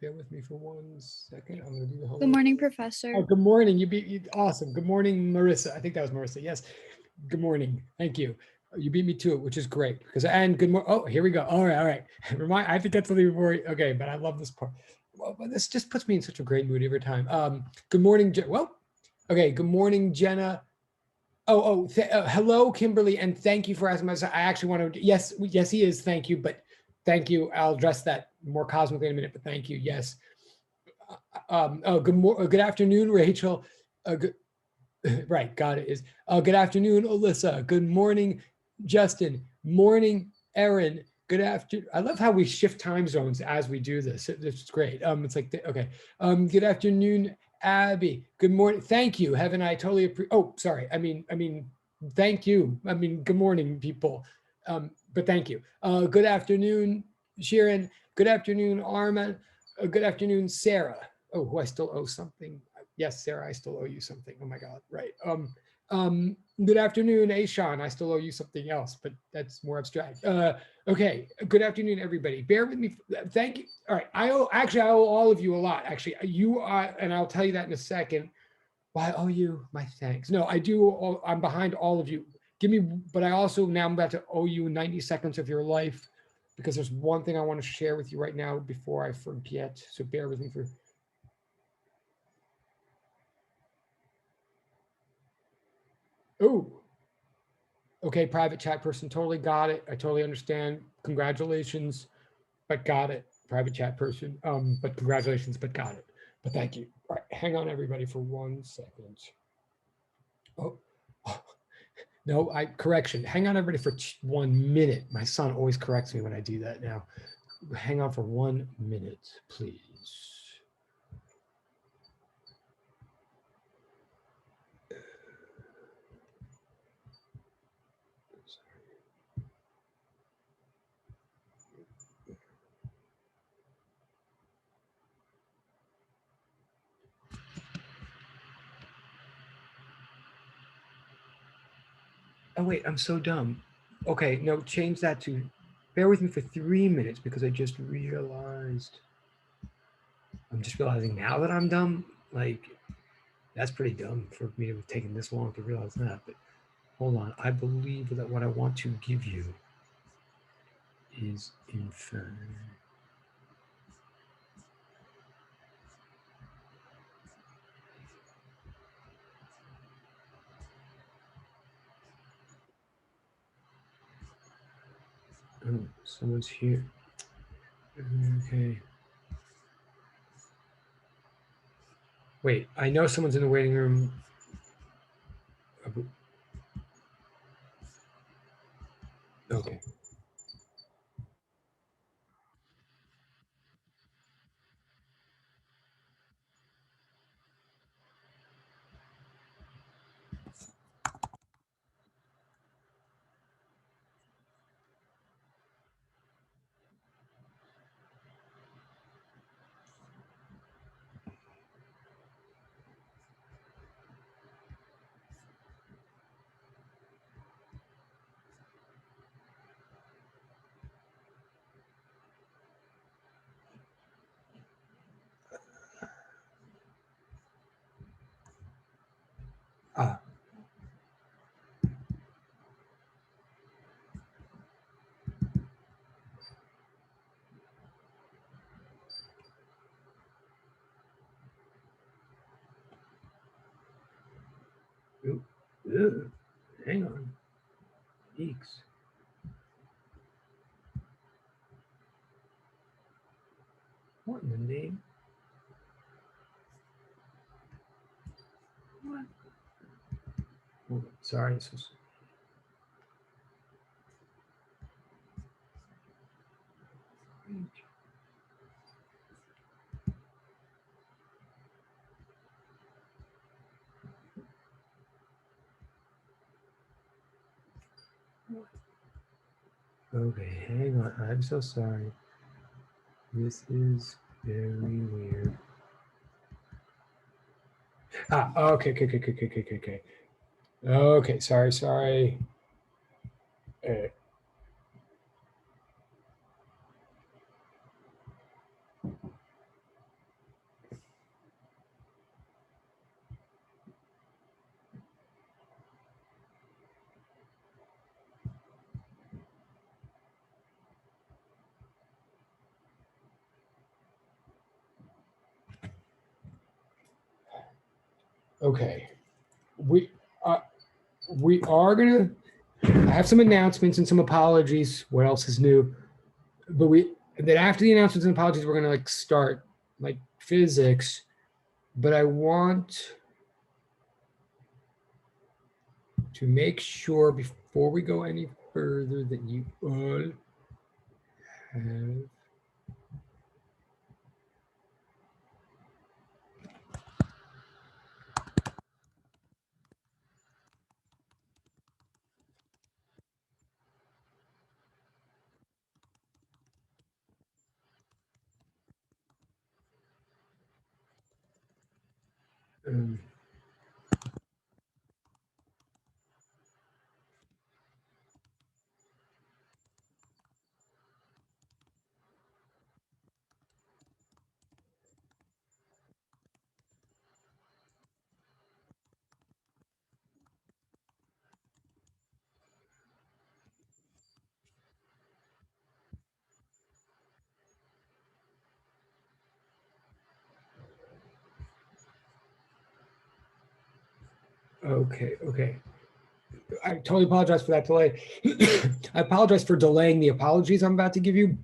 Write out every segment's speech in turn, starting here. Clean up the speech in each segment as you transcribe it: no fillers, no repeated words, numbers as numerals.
Bear with me for 1 second. I'm going to do the Good hello. morning, Oh, Professor. good morning. Awesome. Good morning, Marissa. I think that was Marissa. Yes. Good morning. Thank you. You beat me to it, which is great. Because and good morning. Oh, here we go. All right, all right. I have to get something before. Okay, but I love this part. Well, this just puts me in such a great mood every time. Good morning. Well, okay. Good morning, Jenna. Hello, Kimberly, and thank you for asking myself. I actually want to. Yes, yes, he is. Thank you, but thank you. I'll address that more cosmically in a minute. But thank you. Yes. Good afternoon, Rachel. Good, right, got it. Is good afternoon, Alyssa. Good morning, Justin. Morning, Erin. Good afternoon. I love how we shift time zones as we do this. It's great. It's like okay. Good afternoon, Abby. Good morning. Thank you, Heaven. I totally appreciate. Oh, sorry. Thank you. Good morning, people. But thank you. Good afternoon, Sharon. Good afternoon, Arma. Good afternoon, Sarah. Oh, who I still owe something. Yes, Sarah, I still owe you something. Oh my God, right. Good afternoon, Ashan. I still owe you something else, but that's more abstract. Okay, good afternoon, everybody. Bear with me. Thank you. All right, I owe all of you a lot. Actually, you are, and I'll tell you that in a second. Why I owe you my thanks. No, I do. I'm behind all of you. Give me, but I also now I'm about to owe you 90 seconds of your life because there's one thing I want to share with you right now before I forget. So bear with me for. Oh, okay, private chat person, totally got it. I totally understand. Congratulations, but got it. Private chat person, but congratulations, but got it. But thank you. All right, hang on, everybody, for 1 second. Oh, oh no, correction. Hang on, everybody, for 1 minute. My son always corrects me when I do that now. Hang on for 1 minute, please. Oh wait, I'm so dumb. Okay, no, change that to bear with me for 3 minutes because I just realized I'm just realizing now that I'm dumb. Like that's pretty dumb for me to have taken this long to realize that. But hold on, I believe that what I want to give you is in fact. Oh, someone's here. Okay. Wait, I know someone's in the waiting room. Okay. Ah. Ooh. Ugh. Hang on. Eeks. What in the name? What? Oh, sorry. This was... Okay, hang on. I'm so sorry. This is very weird. Ah, okay, okay, okay, okay, okay, okay, okay. Okay, sorry. Uh, Okay. We are gonna, I have some announcements and some apologies. What else is new? But then after the announcements and apologies, we're gonna like start like physics. But I want to make sure before we go any further that you all have um, okay. I totally apologize for that delay. I apologize for delaying the apologies I'm about to give you.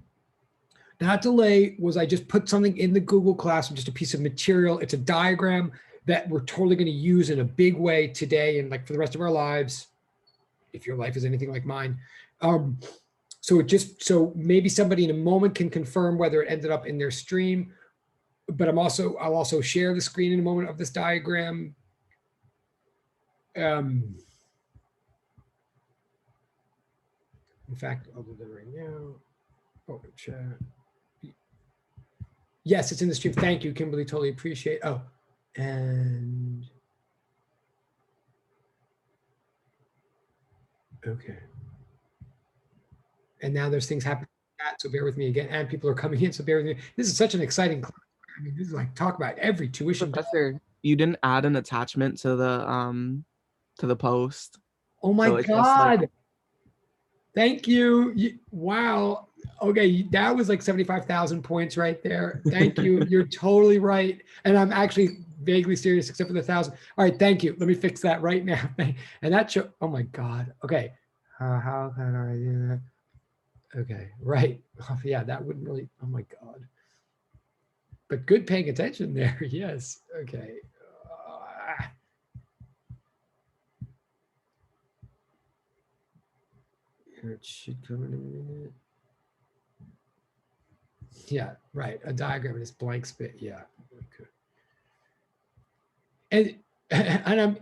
That delay was I just put something in the Google Classroom, just a piece of material. It's a diagram that we're totally going to use in a big way today and like for the rest of our lives, if your life is anything like mine. So maybe somebody in a moment can confirm whether it ended up in their stream, but I'll also share the screen in a moment of this diagram. In fact, I'll do that right now. Open chat. Yes, it's in the stream. Thank you, Kimberly. Totally appreciate. Oh, and okay. And now there's things happening, so bear with me again. And people are coming in, so bear with me. This is such an exciting class. I mean, this is like talk about every tuition. Professor, you didn't add an attachment to the post. Oh my So it's God. just like, thank you. Wow. Okay, that was like 75,000 points right there. Thank you. You're totally right. And I'm actually vaguely serious, except for the 1,000. All right, thank you. Let me fix that right now. And that show, oh my God. Okay. How can I do that? Okay, right. Yeah, that wouldn't really, oh my God. But good paying attention there. Yes. Okay. It should come in a minute. Yeah, right. A diagram in this blank space. Yeah. Okay. And I'm,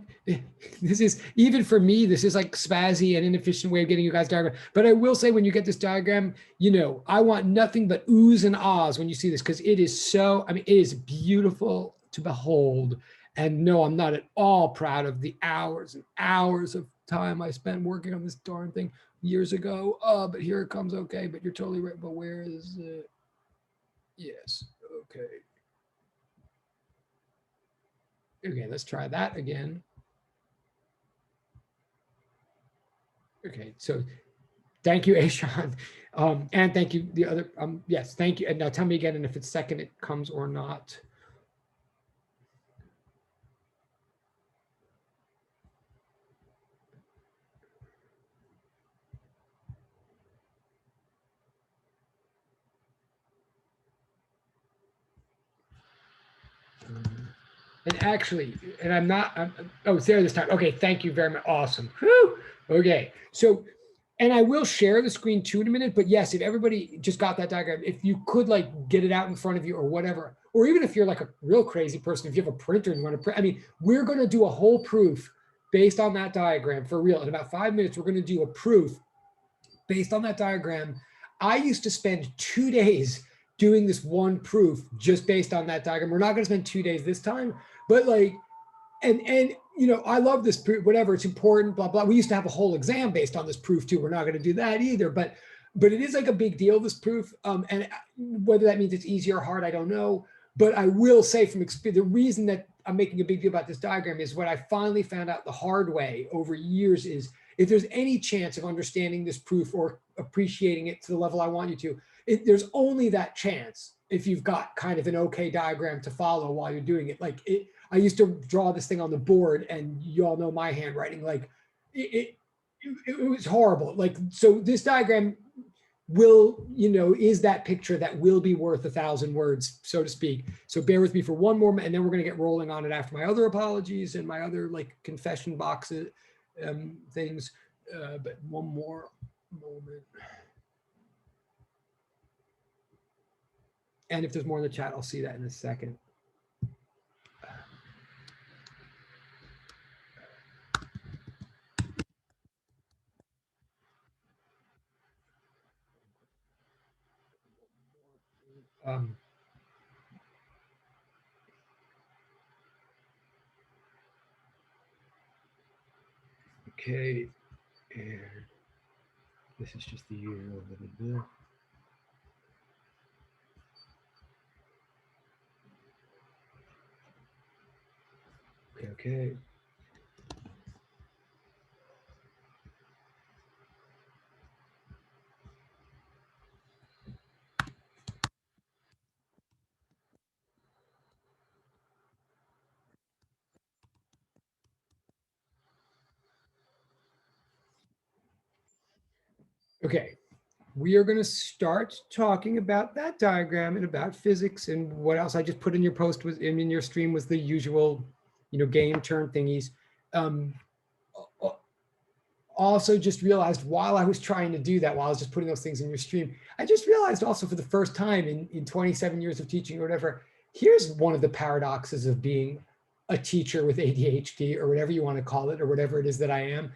this is, even for me, this is like spazzy and inefficient way of getting you guys diagram. But I will say, when you get this diagram, you know, I want nothing but oohs and ahs when you see this, because it is so, I mean, it is beautiful to behold. And no, I'm not at all proud of the hours and hours of time I spent working on this darn thing years ago. Oh, but here it comes. Okay, but you're totally right. But where is it? Yes. Okay. Okay, let's try that again. Okay, so thank you, Ashan. And thank you, the other, yes, thank you. And now tell me again, and if it's second, it comes or not. And actually, and oh, it's there this time. Okay, thank you very much. Awesome. Whew. Okay, so, and I will share the screen too in a minute, but yes, if everybody just got that diagram, if you could like get it out in front of you or whatever, or even if you're like a real crazy person, if you have a printer and you want to print, I mean, we're going to do a whole proof based on that diagram for real. In about 5 minutes, we're going to do a proof based on that diagram. I used to spend 2 days doing this one proof just based on that diagram. We're not going to spend 2 days this time, but like, and you know, I love this proof, whatever, it's important, blah, blah. We used to have a whole exam based on this proof too. We're not going to do that either, but it is like a big deal, this proof. And whether that means it's easy or hard, I don't know. But I will say from experience, the reason that I'm making a big deal about this diagram is what I finally found out the hard way over years is, if there's any chance of understanding this proof or appreciating it to the level I want you to, there's only that chance if you've got kind of an okay diagram to follow while you're doing it. Like I used to draw this thing on the board, and you all know my handwriting. Like it was horrible. Like, so this diagram will, is that picture that will be worth 1,000 words, so to speak. So bear with me for one more, and then we're going to get rolling on it after my other apologies and my other like confession boxes things. But one more moment. And if there's more in the chat, I'll see that in a second. Okay, and this is just the year. Okay. Okay, we are going to start talking about that diagram and about physics and what else I just put in your post was in your stream was the usual, game turn thingies. Also just realized while I was trying to do that, while I was just putting those things in your stream, I just realized also for the first time in 27 years of teaching or whatever, here's one of the paradoxes of being a teacher with ADHD or whatever you want to call it, or whatever it is that I am,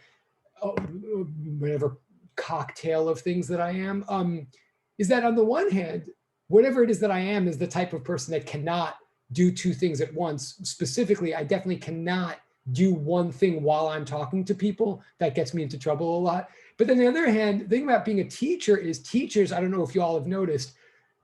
whatever cocktail of things that I am, is that on the one hand, whatever it is that I am is the type of person that cannot do two things at once. Specifically, I definitely cannot do one thing while I'm talking to people. That gets me into trouble a lot. But then on the other hand, the thing about being a teacher is teachers, I don't know if you all have noticed,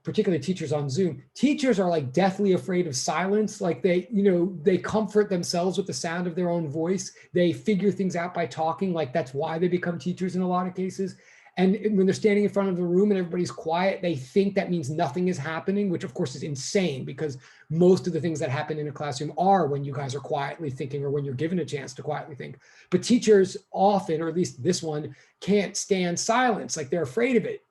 particularly teachers on Zoom, teachers are like deathly afraid of silence. Like they comfort themselves with the sound of their own voice. They figure things out by talking. Like that's why they become teachers in a lot of cases. And when they're standing in front of the room and everybody's quiet, they think that means nothing is happening, which of course is insane because most of the things that happen in a classroom are when you guys are quietly thinking or when you're given a chance to quietly think. But teachers often, or at least this one, can't stand silence. Like they're afraid of it.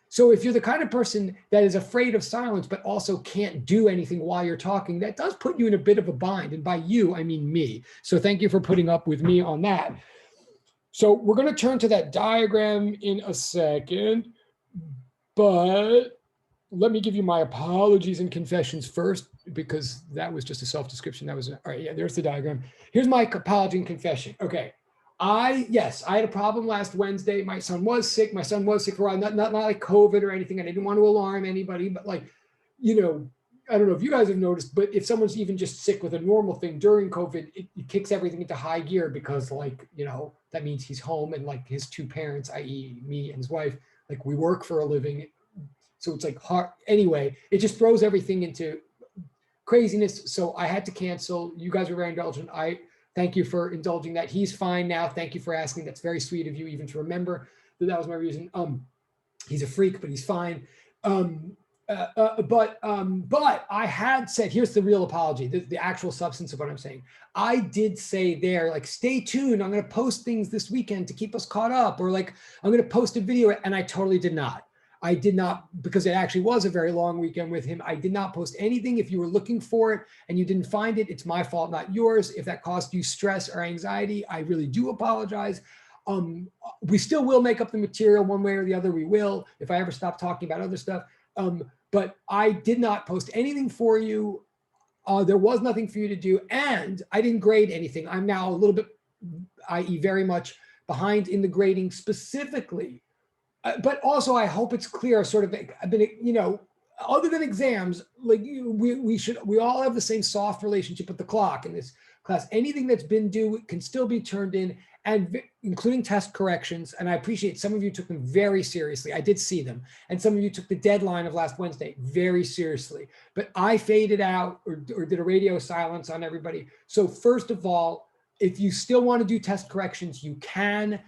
So if you're the kind of person that is afraid of silence, but also can't do anything while you're talking, that does put you in a bit of a bind. And by you, I mean me. So thank you for putting up with me on that. So we're going to turn to that diagram in a second, but let me give you my apologies and confessions first, because that was just a self-description. That was, all right, yeah, there's the diagram. Here's my apology and confession. Okay. I had a problem last Wednesday. My son was sick. My son was sick for a while, not like COVID or anything. I didn't want to alarm anybody, but like, I don't know if you guys have noticed, but if someone's even just sick with a normal thing during COVID, it kicks everything into high gear because like, that means he's home and like his two parents, i.e. me and his wife, like we work for a living. So it's like hard. Anyway, it just throws everything into craziness. So I had to cancel. You guys were very indulgent. I thank you for indulging that. He's fine now. Thank you for asking. That's very sweet of you even to remember that was my reason. He's a freak, but he's fine. But I had said, here's the real apology, the actual substance of what I'm saying. I did say there, like, stay tuned. I'm going to post things this weekend to keep us caught up, or like, I'm going to post a video, and I totally did not. I did not, because it actually was a very long weekend with him. I did not post anything. If you were looking for it and you didn't find it, it's my fault, not yours. If that caused you stress or anxiety, I really do apologize. We still will make up the material one way or the other. We will, if I ever stop talking about other stuff. But I did not post anything for you. There was nothing for you to do. And I didn't grade anything. I'm now a little bit, i.e. very much behind in the grading specifically. But also I hope it's clear, sort of, I've been, other than exams, like we all have the same soft relationship with the clock in this class. Anything that's been due can still be turned in, and including test corrections. And I appreciate some of you took them very seriously. I did see them. And some of you took the deadline of last Wednesday very seriously. But I faded out or did a radio silence on everybody. So first of all, if you still want to do test corrections, you can.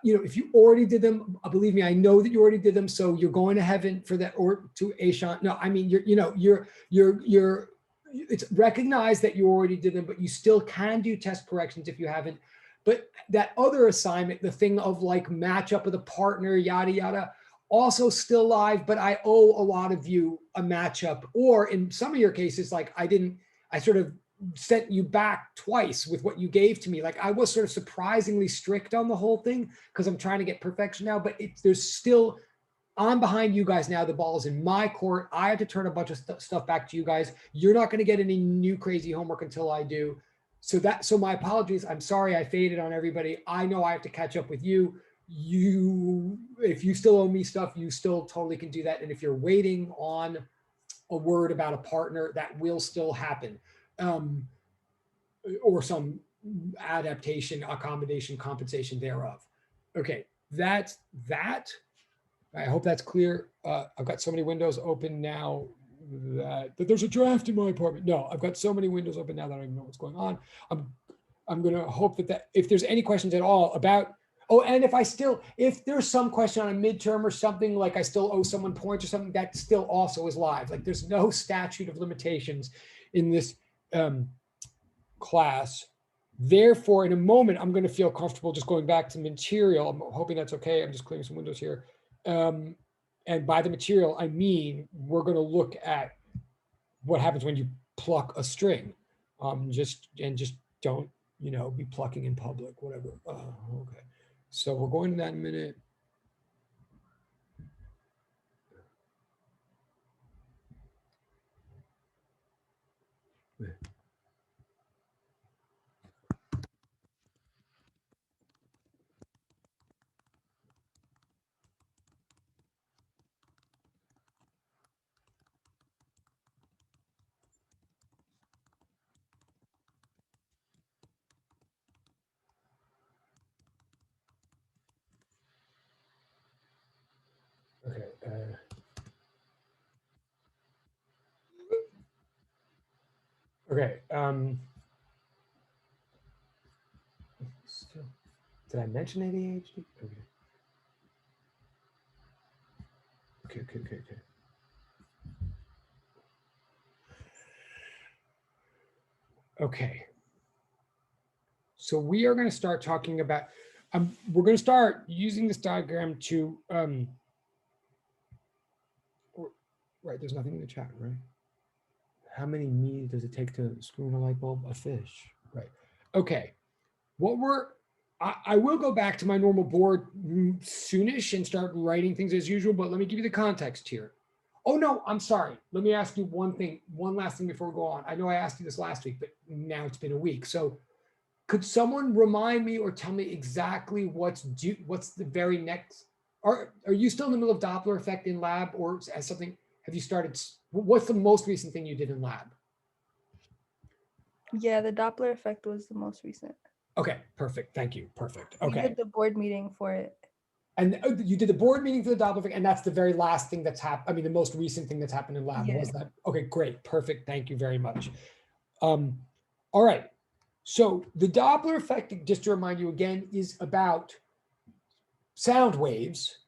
If you already did them, believe me, I know that you already did them. So you're going to heaven for that, or to Ashan. No, I mean, you're it's recognized that you already did them, but you still can do test corrections if you haven't. But that other assignment, the thing of like match up with a partner, yada, yada, also still live, but I owe a lot of you a matchup. Or in some of your cases, like I sort of sent you back twice with what you gave to me. Like I was sort of surprisingly strict on the whole thing because I'm trying to get perfection now, but there's still, I'm behind you guys now. The ball is in my court. I have to turn a bunch of stuff back to you guys. You're not going to get any new crazy homework until I do. So my apologies. I'm sorry I faded on everybody. I know I have to catch up with you. If you still owe me stuff, you still totally can do that. And if you're waiting on a word about a partner, that will still happen. Or some adaptation, accommodation, compensation thereof. Okay, that's that. I hope that's clear. I've got so many windows open now that there's a draft in my apartment. No, I've got so many windows open now that I don't even know what's going on. I'm going to hope that if there's any questions at all about, and if there's some question on a midterm or something, like I still owe someone points or something, that still also is live. Like there's no statute of limitations in this class. Therefore, in a moment, I'm going to feel comfortable just going back to material. I'm hoping that's okay. I'm just clearing some windows here. And by the material, I mean, we're going to look at what happens when you pluck a string. Just don't, be plucking in public, whatever. Okay. So we're going to that in a minute. Okay. Okay. Did I mention ADHD? Okay. Okay. So we are going to start talking about, we're going to start using this diagram to, right, there's nothing in the chat, right? How many me's does it take to screw in a light bulb? A fish, right? Okay, I will go back to my normal board soonish and start writing things as usual, but let me give you the context here. Oh no, I'm sorry. Let me ask you one last thing before we go on. I know I asked you this last week, but now it's been a week. So could someone remind me or tell me exactly what's the very next, are you still in the middle of Doppler effect in lab, or as something, have you started, what's the most recent thing you did in lab? Yeah, the Doppler effect was the most recent. Okay, perfect. Thank you. Perfect. Okay. We did the board meeting for it. And you did the board meeting for the Doppler effect, and that's the very last thing that's happened. I mean, the most recent thing that's happened in lab was that. Okay, great. Perfect. Thank you very much. All right. So the Doppler effect, just to remind you again, is about sound waves.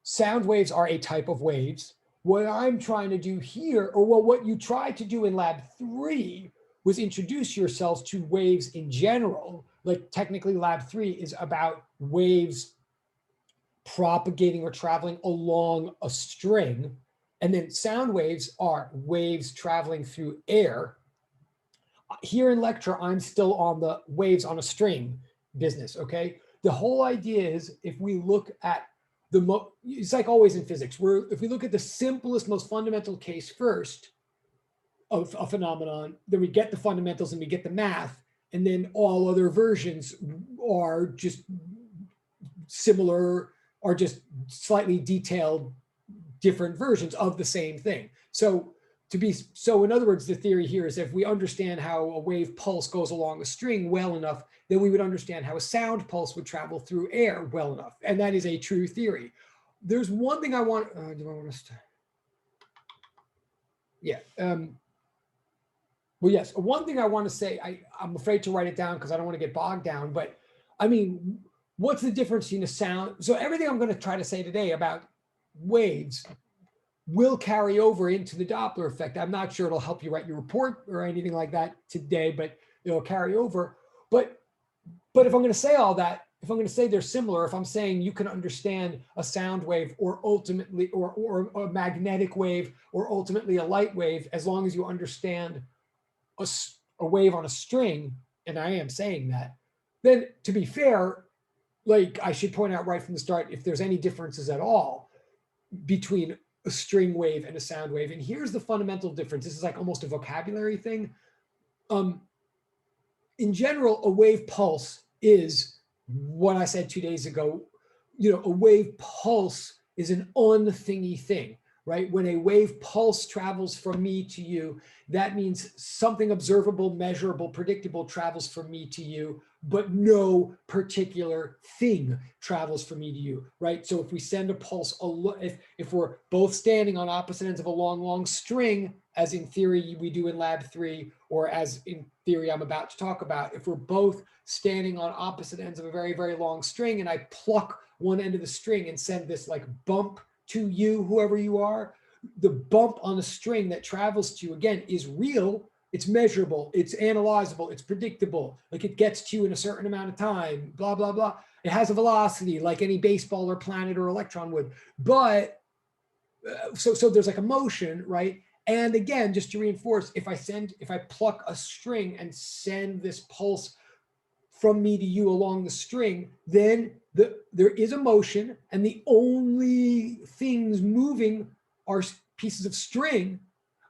Sound waves are a type of waves. What I'm trying to do here, or what you tried to do in lab 3 was introduce yourselves to waves in general. Like technically lab 3 is about waves propagating or traveling along a string. And then sound waves are waves traveling through air. Here in lecture, I'm still on the waves on a string business, okay? The whole idea is if we look at it's like always in physics, if we look at the simplest, most fundamental case first of a phenomenon, then we get the fundamentals and we get the math, and then all other versions are just similar, or just slightly detailed different versions of the same thing. So in other words, the theory here is if we understand how a wave pulse goes along a string well enough, then we would understand how a sound pulse would travel through air well enough. And that is a true theory. There's one thing I want, do I want to start? Yeah. Well, yes, one thing I want to say, I'm afraid to write it down because I don't want to get bogged down, but I mean, what's the difference in a sound? So everything I'm going to try to say today about waves will carry over into the Doppler effect. I'm not sure it'll help you write your report or anything like that today, but it'll carry over. But if I'm going to say all that, if I'm going to say they're similar, if I'm saying you can understand a sound wave or ultimately, or a magnetic wave or ultimately a light wave, as long as you understand a wave on a string, and I am saying that, then to be fair, like I should point out right from the start, if there's any differences at all between a string wave and a sound wave. And here's the fundamental difference. This is like almost a vocabulary thing. In general, a wave pulse is what I said 2 days ago. A wave pulse is an unthingy thing, right? When a wave pulse travels from me to you, that means something observable, measurable, predictable travels from me to you, but no particular thing travels from me to you, right? So if we send a pulse, if we're both standing on opposite ends of a long, long string, as in theory we do in lab 3, or as in theory I'm about to talk about, if we're both standing on opposite ends of a very, very long string, and I pluck one end of the string and send this like bump to you, whoever you are, the bump on the string that travels to you, again, is real. It's measurable, it's analyzable, it's predictable. Like it gets to you in a certain amount of time, blah, blah, blah. It has a velocity like any baseball or planet or electron would. But so there's like a motion, right? And again, just to reinforce, if I pluck a string and send this pulse from me to you along the string, then there is a motion, and the only things moving are pieces of string,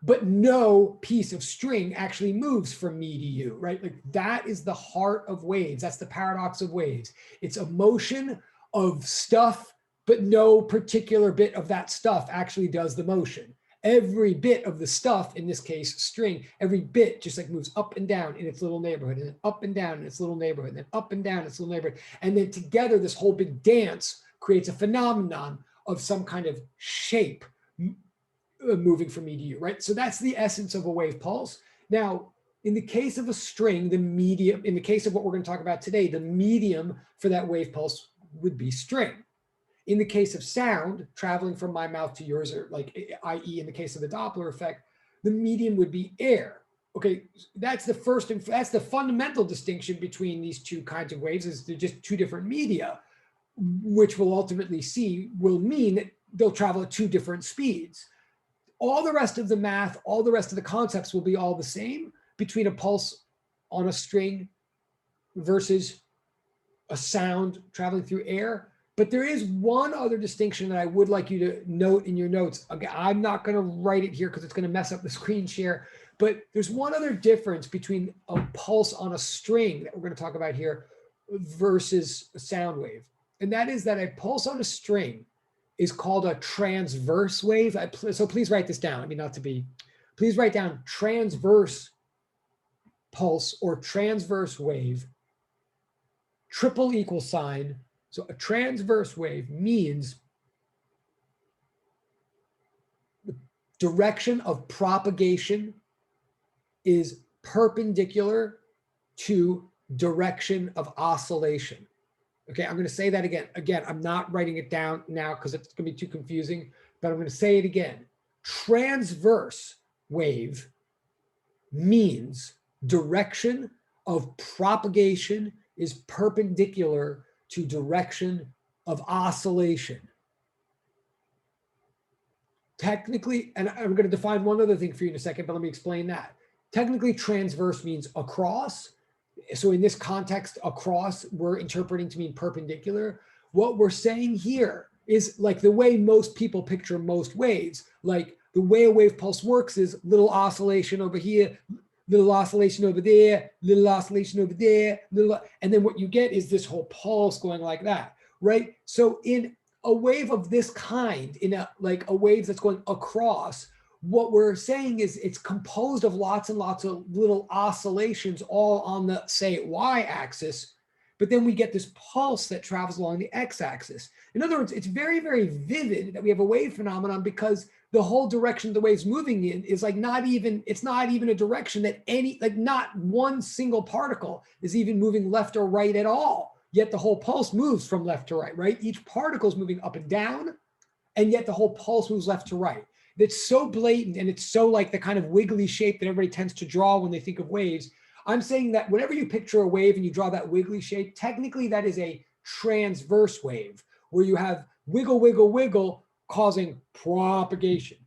but no piece of string actually moves from me to you, right? Like that is the heart of waves. That's the paradox of waves. It's a motion of stuff, but no particular bit of that stuff actually does the motion. Every bit of the stuff, in this case, string, every bit just like moves up and down in its little neighborhood, and then up and down in its little neighborhood, and then up and down in its little neighborhood. And then together, this whole big dance creates a phenomenon of some kind of shape moving from me to you, right? So that's the essence of a wave pulse. Now, in the case of a string, the medium, in the case of what we're going to talk about today, the medium for that wave pulse would be string. In the case of sound, traveling from my mouth to yours, or like, i.e. in the case of the Doppler effect, the medium would be air. Okay, that's the first, and that's the fundamental distinction between these two kinds of waves, is they're just two different media, which we'll ultimately see will mean that they'll travel at two different speeds. All the rest of the math, all the rest of the concepts will be all the same between a pulse on a string versus a sound traveling through air. But there is one other distinction that I would like you to note in your notes. Again, I'm not going to write it here because it's going to mess up the screen share. But there's one other difference between a pulse on a string that we're going to talk about here versus a sound wave. And that is that a pulse on a string is called a transverse wave. So please write this down. I mean, please write down transverse pulse or transverse wave, triple equal sign. So a transverse wave means the direction of propagation is perpendicular to direction of oscillation. Okay, I'm going to say that again. Again, I'm not writing it down now because it's going to be too confusing, but I'm going to say it again. Transverse wave means direction of propagation is perpendicular to direction of oscillation. Technically, and I'm going to define one other thing for you in a second, but let me explain that. Technically, transverse means across. So in this context, across, we're interpreting to mean perpendicular. What we're saying here is like the way most people picture most waves. Like the way a wave pulse works is little oscillation over here, little oscillation over there, little oscillation over there, and then what you get is this whole pulse going like that, right? So in a wave of this kind, in a wave that's going across, what we're saying is it's composed of lots and lots of little oscillations all on the, say, y-axis, but then we get this pulse that travels along the x-axis. In other words, it's very, very vivid that we have a wave phenomenon because the whole direction the wave's moving in is like it's not even a direction that not one single particle is even moving left or right at all. Yet the whole pulse moves from left to right, right? Each particle is moving up and down, and yet the whole pulse moves left to right. that's so blatant and it's so like the kind of wiggly shape that everybody tends to draw when they think of waves. I'm saying that whenever you picture a wave and you draw that wiggly shape, technically that is a transverse wave where you have wiggle, wiggle, wiggle causing propagation.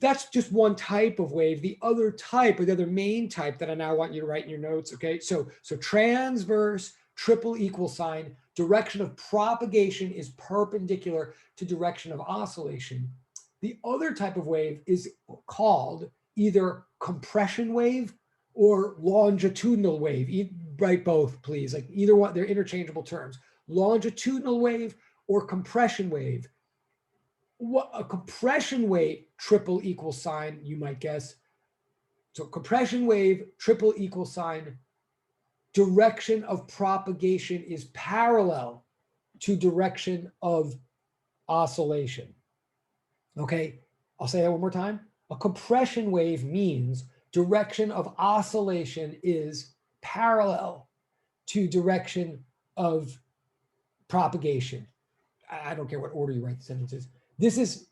That's just one type of wave. The other type, or the other main type that I now want you to write in your notes, okay? So transverse, triple equal sign, direction of propagation is perpendicular to direction of oscillation. The other type of wave is called either compression wave or longitudinal wave. Write both, please. Like either one, they're interchangeable terms. Longitudinal wave or compression wave. What a compression wave, triple equal sign, you might guess. So compression wave, triple equal sign, direction of propagation is parallel to direction of oscillation. Okay, I'll say that one more time. A compression wave means direction of oscillation is parallel to direction of propagation. I don't care what order you write the sentences. This is,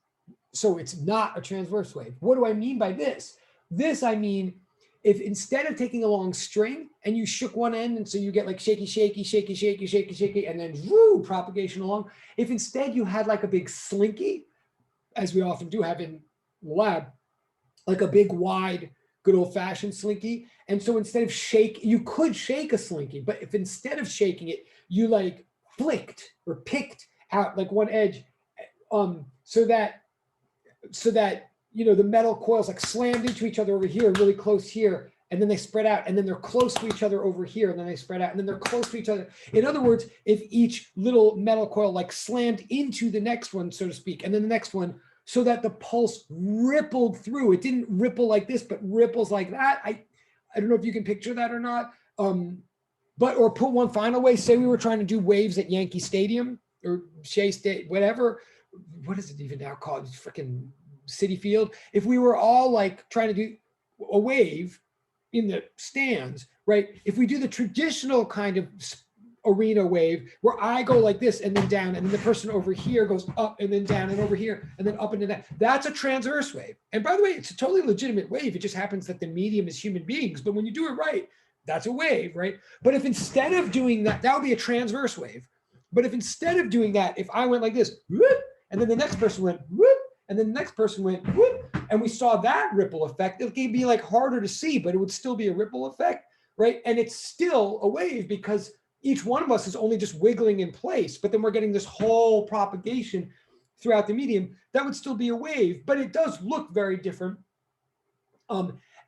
so it's not a transverse wave. What do I mean by this? This, I mean, if instead of taking a long string and you shook one end and so you get like shaky, shaky, shaky, shaky, shaky, shaky, and then woo, propagation along. If instead you had like a big slinky, as we often do have in the lab, like a big wide, good old fashioned slinky. And so instead of you could shake a slinky, but if instead of shaking it, you like flicked or picked out like one edge, so that you know the metal coils like slammed into each other over here, really close here, and then they spread out, and then they're close to each other over here, and then they spread out, and then they're close to each other. In other words, if each little metal coil like slammed into the next one, so to speak, and then the next one, so that the pulse rippled through. It didn't ripple like this, but ripples like that. I don't know if you can picture that or not. But or put one final way, say we were trying to do waves at Yankee Stadium or Shea State, whatever. What is it even now called? Freaking Citi Field. If we were all like trying to do a wave in the stands, right? If we do the traditional kind of arena wave where I go like this and then down, and then the person over here goes up and then down and over here and then up and then down, that's a transverse wave. And by the way, it's a totally legitimate wave. It just happens that the medium is human beings. But when you do it right, that's a wave, right? But if instead of doing that, that would be a transverse wave. But if instead of doing that, if I went like this, whoop, and then the next person went, whoop, and then the next person went, whoop, and we saw that ripple effect, it could be like harder to see, but it would still be a ripple effect, right? And it's still a wave because each one of us is only just wiggling in place, but then we're getting this whole propagation throughout the medium. That would still be a wave, but it does look very different.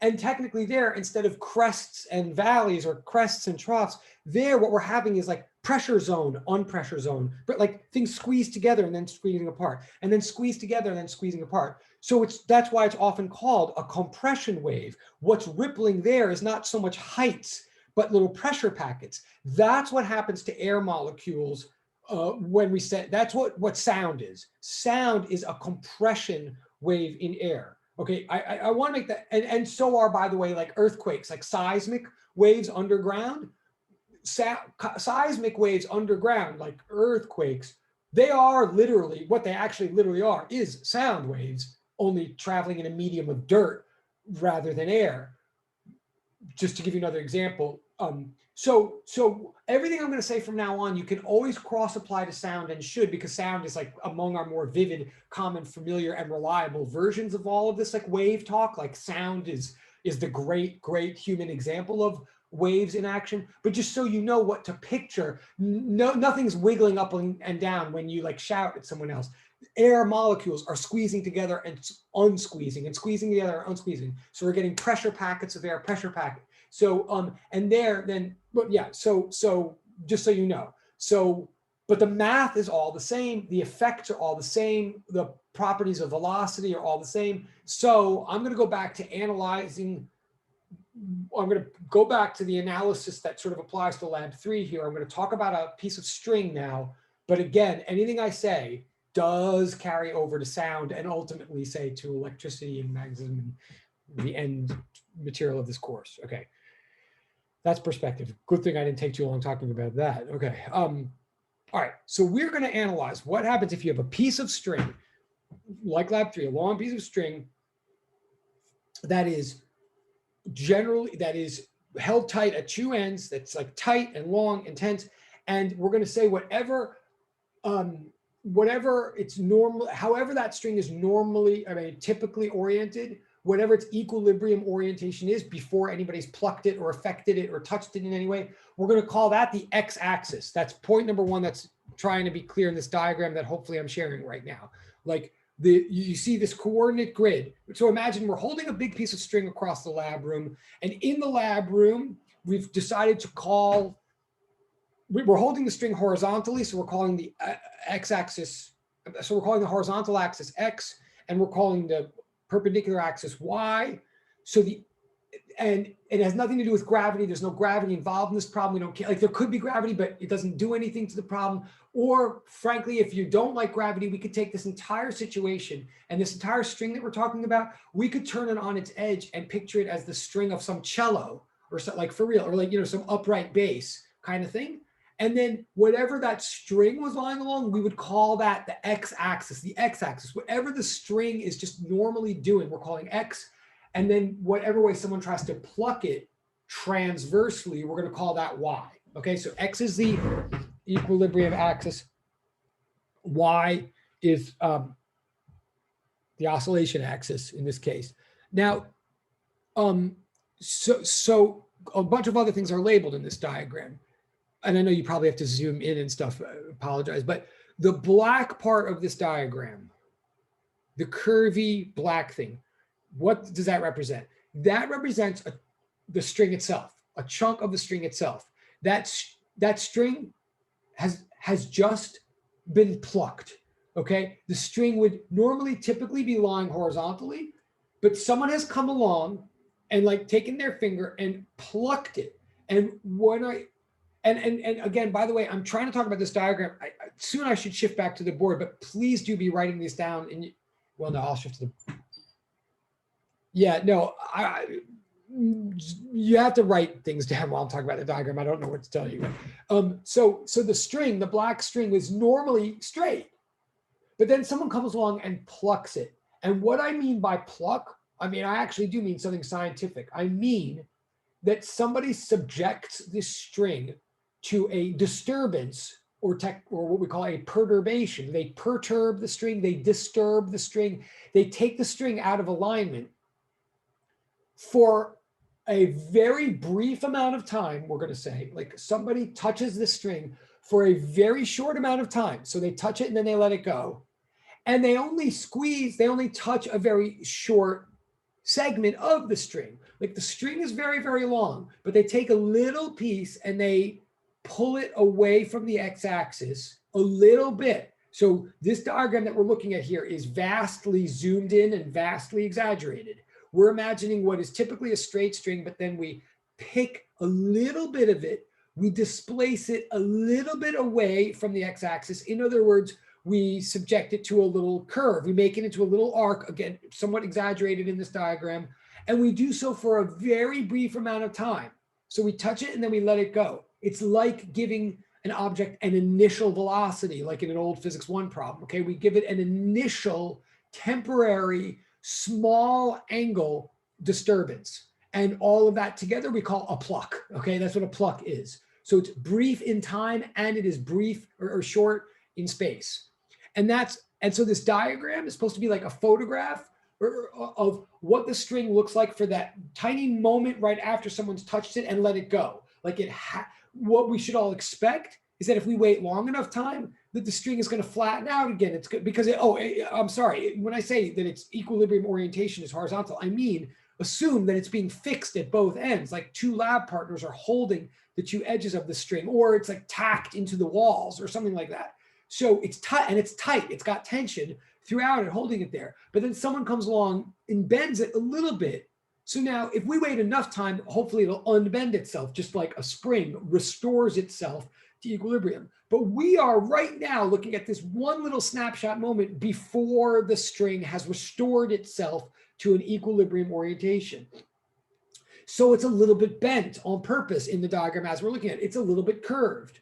And technically there, instead of crests and valleys or crests and troughs, there what we're having is like pressure zone, unpressure zone, but like things squeeze together and then squeezing apart, and then squeeze together and then squeezing apart. So that's why it's often called a compression wave. What's rippling there is not so much heights, but little pressure packets. That's what happens to air molecules when we say, that's what sound is. Sound is a compression wave in air. Okay, I want to make that, and so are, by the way, like earthquakes, like seismic waves underground. Seismic waves underground, like earthquakes, they are literally, what they actually literally are is sound waves, only traveling in a medium of dirt rather than air. Just to give you another example. So everything I'm going to say from now on, you can always cross apply to sound, and should, because sound is like among our more vivid, common, familiar, and reliable versions of all of this, like wave talk. Like sound is the great human example of waves in action. But just so you know what to picture, nothing's wiggling up and down when you like shout at someone else. Air molecules are squeezing together and unsqueezing, and squeezing together and unsqueezing. So we're getting pressure packets of air, pressure packet. So and there then, but yeah, so just so you know. So, but the math is all the same, the effects are all the same, the properties of velocity are all the same. So I'm going to go back to analyzing. I'm going to go back to the analysis that sort of applies to lab 3 here. I'm going to talk about a piece of string now, but again, anything I say does carry over to sound and ultimately say to electricity and magnetism and the end material of this course. Okay, that's perspective. Good thing I didn't take too long talking about that. Okay, all right, so we're going to analyze what happens if you have a piece of string like lab 3, a long piece of string that is held tight at two ends, that's like tight and long and tense. And we're going to say whatever it's normal, however that string is normally, typically oriented, whatever its equilibrium orientation is before anybody's plucked it or affected it or touched it in any way, we're going to call that the x-axis. That's point number one that's trying to be clear in this diagram that hopefully I'm sharing right now. Like you see this coordinate grid. So imagine we're holding a big piece of string across the lab room, and in the lab room, we've decided to call, we're holding the string horizontally, so we're calling the x-axis, so we're calling the horizontal axis x, and we're calling the perpendicular axis y. So and it has nothing to do with gravity. There's no gravity involved in this problem. We don't care. Like there could be gravity, but it doesn't do anything to the problem. Or frankly, if you don't like gravity, we could take this entire situation and this entire string that we're talking about, we could turn it on its edge and picture it as the string of some cello or something, like for real, or like, some upright bass kind of thing. And then whatever that string was lying along, we would call that the x-axis, whatever the string is just normally doing, we're calling x. And then whatever way someone tries to pluck it transversely, we're going to call that y. Okay, so x is the equilibrium axis. Y is the oscillation axis in this case. Now, so a bunch of other things are labeled in this diagram. And I know you probably have to zoom in and stuff, I apologize, but the black part of this diagram, the curvy black thing, what does that represent? That represents the string itself, a chunk of the string itself. That string has just been plucked, okay? The string would normally typically be lying horizontally, but someone has come along and like taken their finger and plucked it. And and again, by the way, I'm trying to talk about this diagram. Soon I should shift back to the board, but please do be writing these down. Well, no, I'll shift to the. Yeah, no, you have to write things down while I'm talking about the diagram. I don't know what to tell you. So the string, the black string, was normally straight, but then someone comes along and plucks it. And what I mean by pluck, I actually do mean something scientific. I mean that somebody subjects this string to a disturbance or what we call a perturbation. They perturb the string, they disturb the string, they take the string out of alignment for a very brief amount of time. We're going to say, like, somebody touches the string for a very short amount of time. So they touch it and then they let it go. And they only touch a very short segment of the string. Like the string is very, very long, but they take a little piece and they pull it away from the x-axis a little bit. So this diagram that we're looking at here is vastly zoomed in and vastly exaggerated. We're imagining what is typically a straight string, but then we pick a little bit of it, we displace it a little bit away from the x-axis. In other words, we subject it to a little curve. We make it into a little arc, again, somewhat exaggerated in this diagram, and we do so for a very brief amount of time. So we touch it and then we let it go. It's like giving an object an initial velocity, like in an old physics 1 problem, okay? We give it an initial, temporary, small angle disturbance. And all of that together we call a pluck, okay? That's what a pluck is. So it's brief in time and it is brief or short in space. And so this diagram is supposed to be like a photograph of what the string looks like for that tiny moment right after someone's touched it and let it go. Like what we should all expect is that if we wait long enough time, that the string is going to flatten out again. It's good because I'm sorry. When I say that its equilibrium orientation is horizontal, I mean, assume that it's being fixed at both ends, like two lab partners are holding the two edges of the string, or it's like tacked into the walls or something like that. So it's tight and it's tight. It's got tension throughout it, holding it there. But then someone comes along and bends it a little bit. So now if we wait enough time, hopefully it'll unbend itself, just like a spring restores itself to equilibrium. But we are right now looking at this one little snapshot moment before the string has restored itself to an equilibrium orientation. So it's a little bit bent on purpose in the diagram as we're looking at it. It's a little bit curved.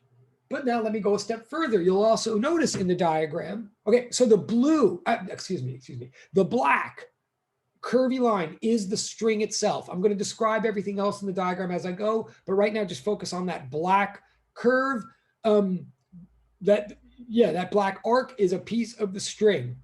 But now let me go a step further. You'll also notice in the diagram, okay, so the blue, excuse me, the black curvy line is the string itself. I'm going to describe everything else in the diagram as I go, but right now just focus on that black curve. That black arc is a piece of the string.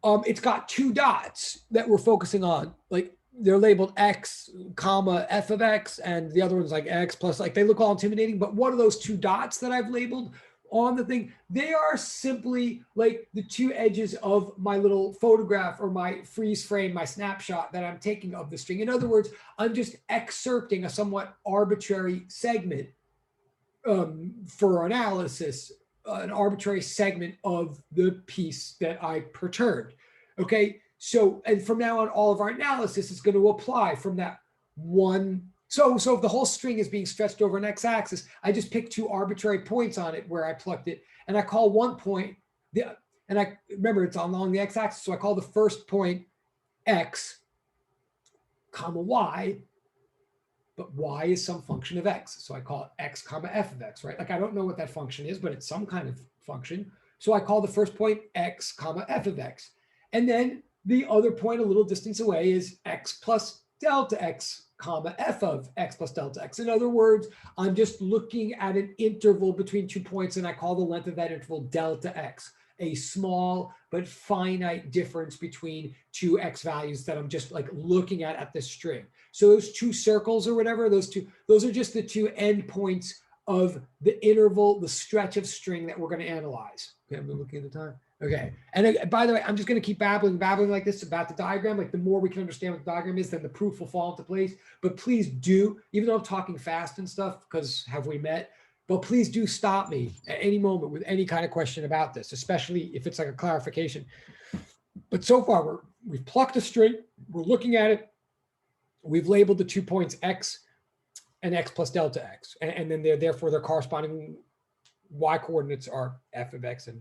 It's got two dots that we're focusing on, like they're labeled X, comma, F of X, and the other one's like X plus, like they look all intimidating, but what are those two dots that I've labeled on the thing? They are simply like the two edges of my little photograph or my freeze frame, my snapshot that I'm taking of the string. In other words, I'm just excerpting a somewhat arbitrary segment for analysis, an arbitrary segment of the piece that I perturbed. Okay, so, and from now on, all of our analysis is going to apply from that one. So if the whole string is being stretched over an x-axis, I just pick two arbitrary points on it where I plucked it, and I call one point, and I remember it's along the x-axis, so I call the first point x, comma y, but y is some function of x. So I call it x comma f of x, right? Like I don't know what that function is, but it's some kind of function. So I call the first point x comma f of x. And then the other point a little distance away is x plus delta x comma f of x plus delta x. In other words, I'm just looking at an interval between 2 points, and I call the length of that interval delta x, a small but finite difference between two x values that I'm just like looking at this string. So those two circles or whatever, those are just the two endpoints of the interval, the stretch of string that we're going to analyze. Okay, I'm looking at the time. Okay, and by the way, I'm just going to keep babbling like this about the diagram. Like the more we can understand what the diagram is, then the proof will fall into place. But please do, even though I'm talking fast and stuff, because have we met? But please do stop me at any moment with any kind of question about this, especially if it's like a clarification. But so far, we've plucked a string, we're looking at it, we've labeled the 2 points x and x plus delta x, and then therefore their corresponding y coordinates are f of x and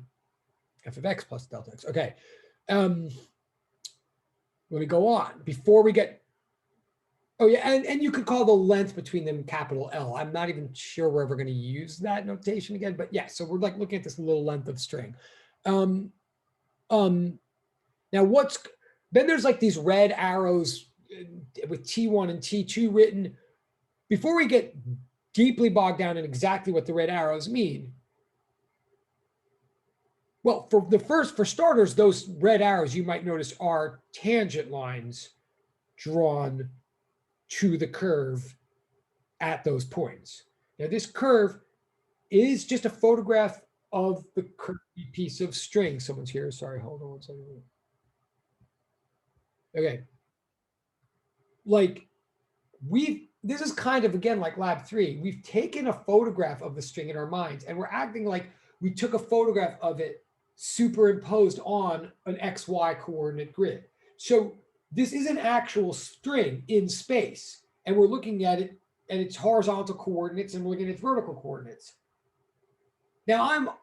f of x plus delta x. Okay, let me go on before we get. Oh yeah, and you could call the length between them capital L. I'm not even sure we're ever going to use that notation again, but yeah. So we're like looking at this little length of string. Now then there's like these red arrows with T1 and T2 written. Before we get deeply bogged down in exactly what the red arrows mean, well, for starters, those red arrows you might notice are tangent lines drawn to the curve at those points. Now, this curve is just a photograph of the curvy piece of string. Someone's here. Sorry, hold on one second. Okay. Like this is kind of, again, like lab 3. We've taken a photograph of the string in our minds, and we're acting like we took a photograph of it superimposed on an XY coordinate grid. So this is an actual string in space, and we're looking at it and its horizontal coordinates, and we're looking at its vertical coordinates. Now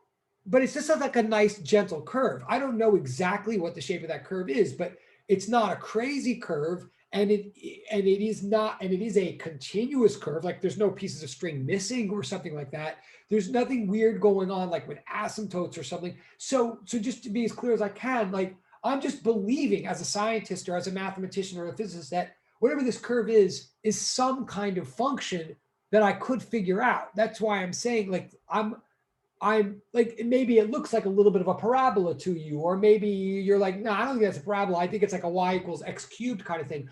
but it's just like a nice gentle curve. I don't know exactly what the shape of that curve is, but it's not a crazy curve, and it is a continuous curve. Like there's no pieces of string missing or something like that. There's nothing weird going on like with asymptotes or something. So just to be as clear as I can, like I'm just believing as a scientist or as a mathematician or a physicist that whatever this curve is some kind of function that I could figure out. That's why I'm saying like I'm like, maybe it looks like a little bit of a parabola to you, or maybe you're like, no, I don't think that's a parabola. I think it's like a y equals x cubed kind of thing.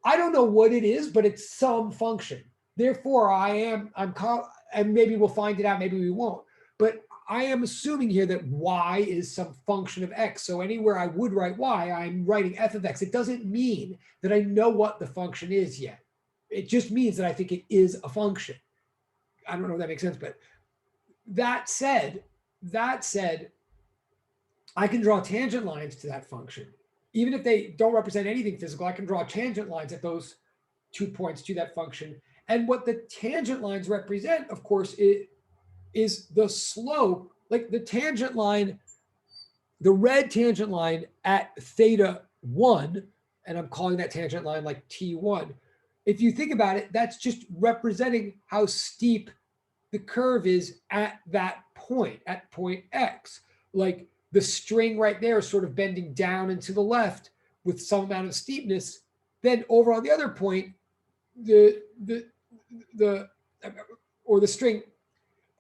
I don't know what it is, but it's some function. Therefore, and maybe we'll find it out, maybe we won't. But I am assuming here that y is some function of x. So anywhere I would write y, I'm writing f of x. It doesn't mean that I know what the function is yet. It just means that I think it is a function. I don't know if that makes sense, but that said, I can draw tangent lines to that function. Even if they don't represent anything physical, I can draw tangent lines at those 2 points to that function. And what the tangent lines represent, of course, is the slope, like the tangent line, the red tangent line at theta 1, and I'm calling that tangent line like T1. If you think about it, that's just representing how steep the curve is at that point, at point X. Like the string right there is sort of bending down and to the left with some amount of steepness. Then over on the other point, the string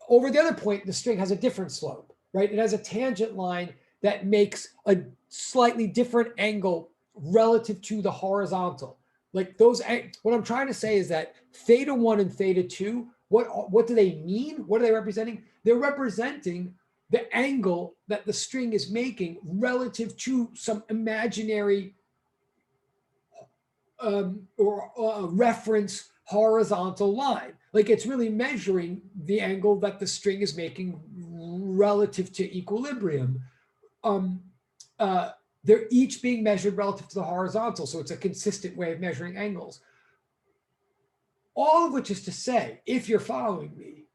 over the other point, the string has a different slope, right? It has a tangent line that makes a slightly different angle relative to the horizontal. Like those, what I'm trying to say is that theta 1 and theta 2, what do they mean? What are they representing? They're representing the angle that the string is making relative to some imaginary or reference horizontal line. Like it's really measuring the angle that the string is making relative to equilibrium. They're each being measured relative to the horizontal, so it's a consistent way of measuring angles. All of which is to say, if you're following me,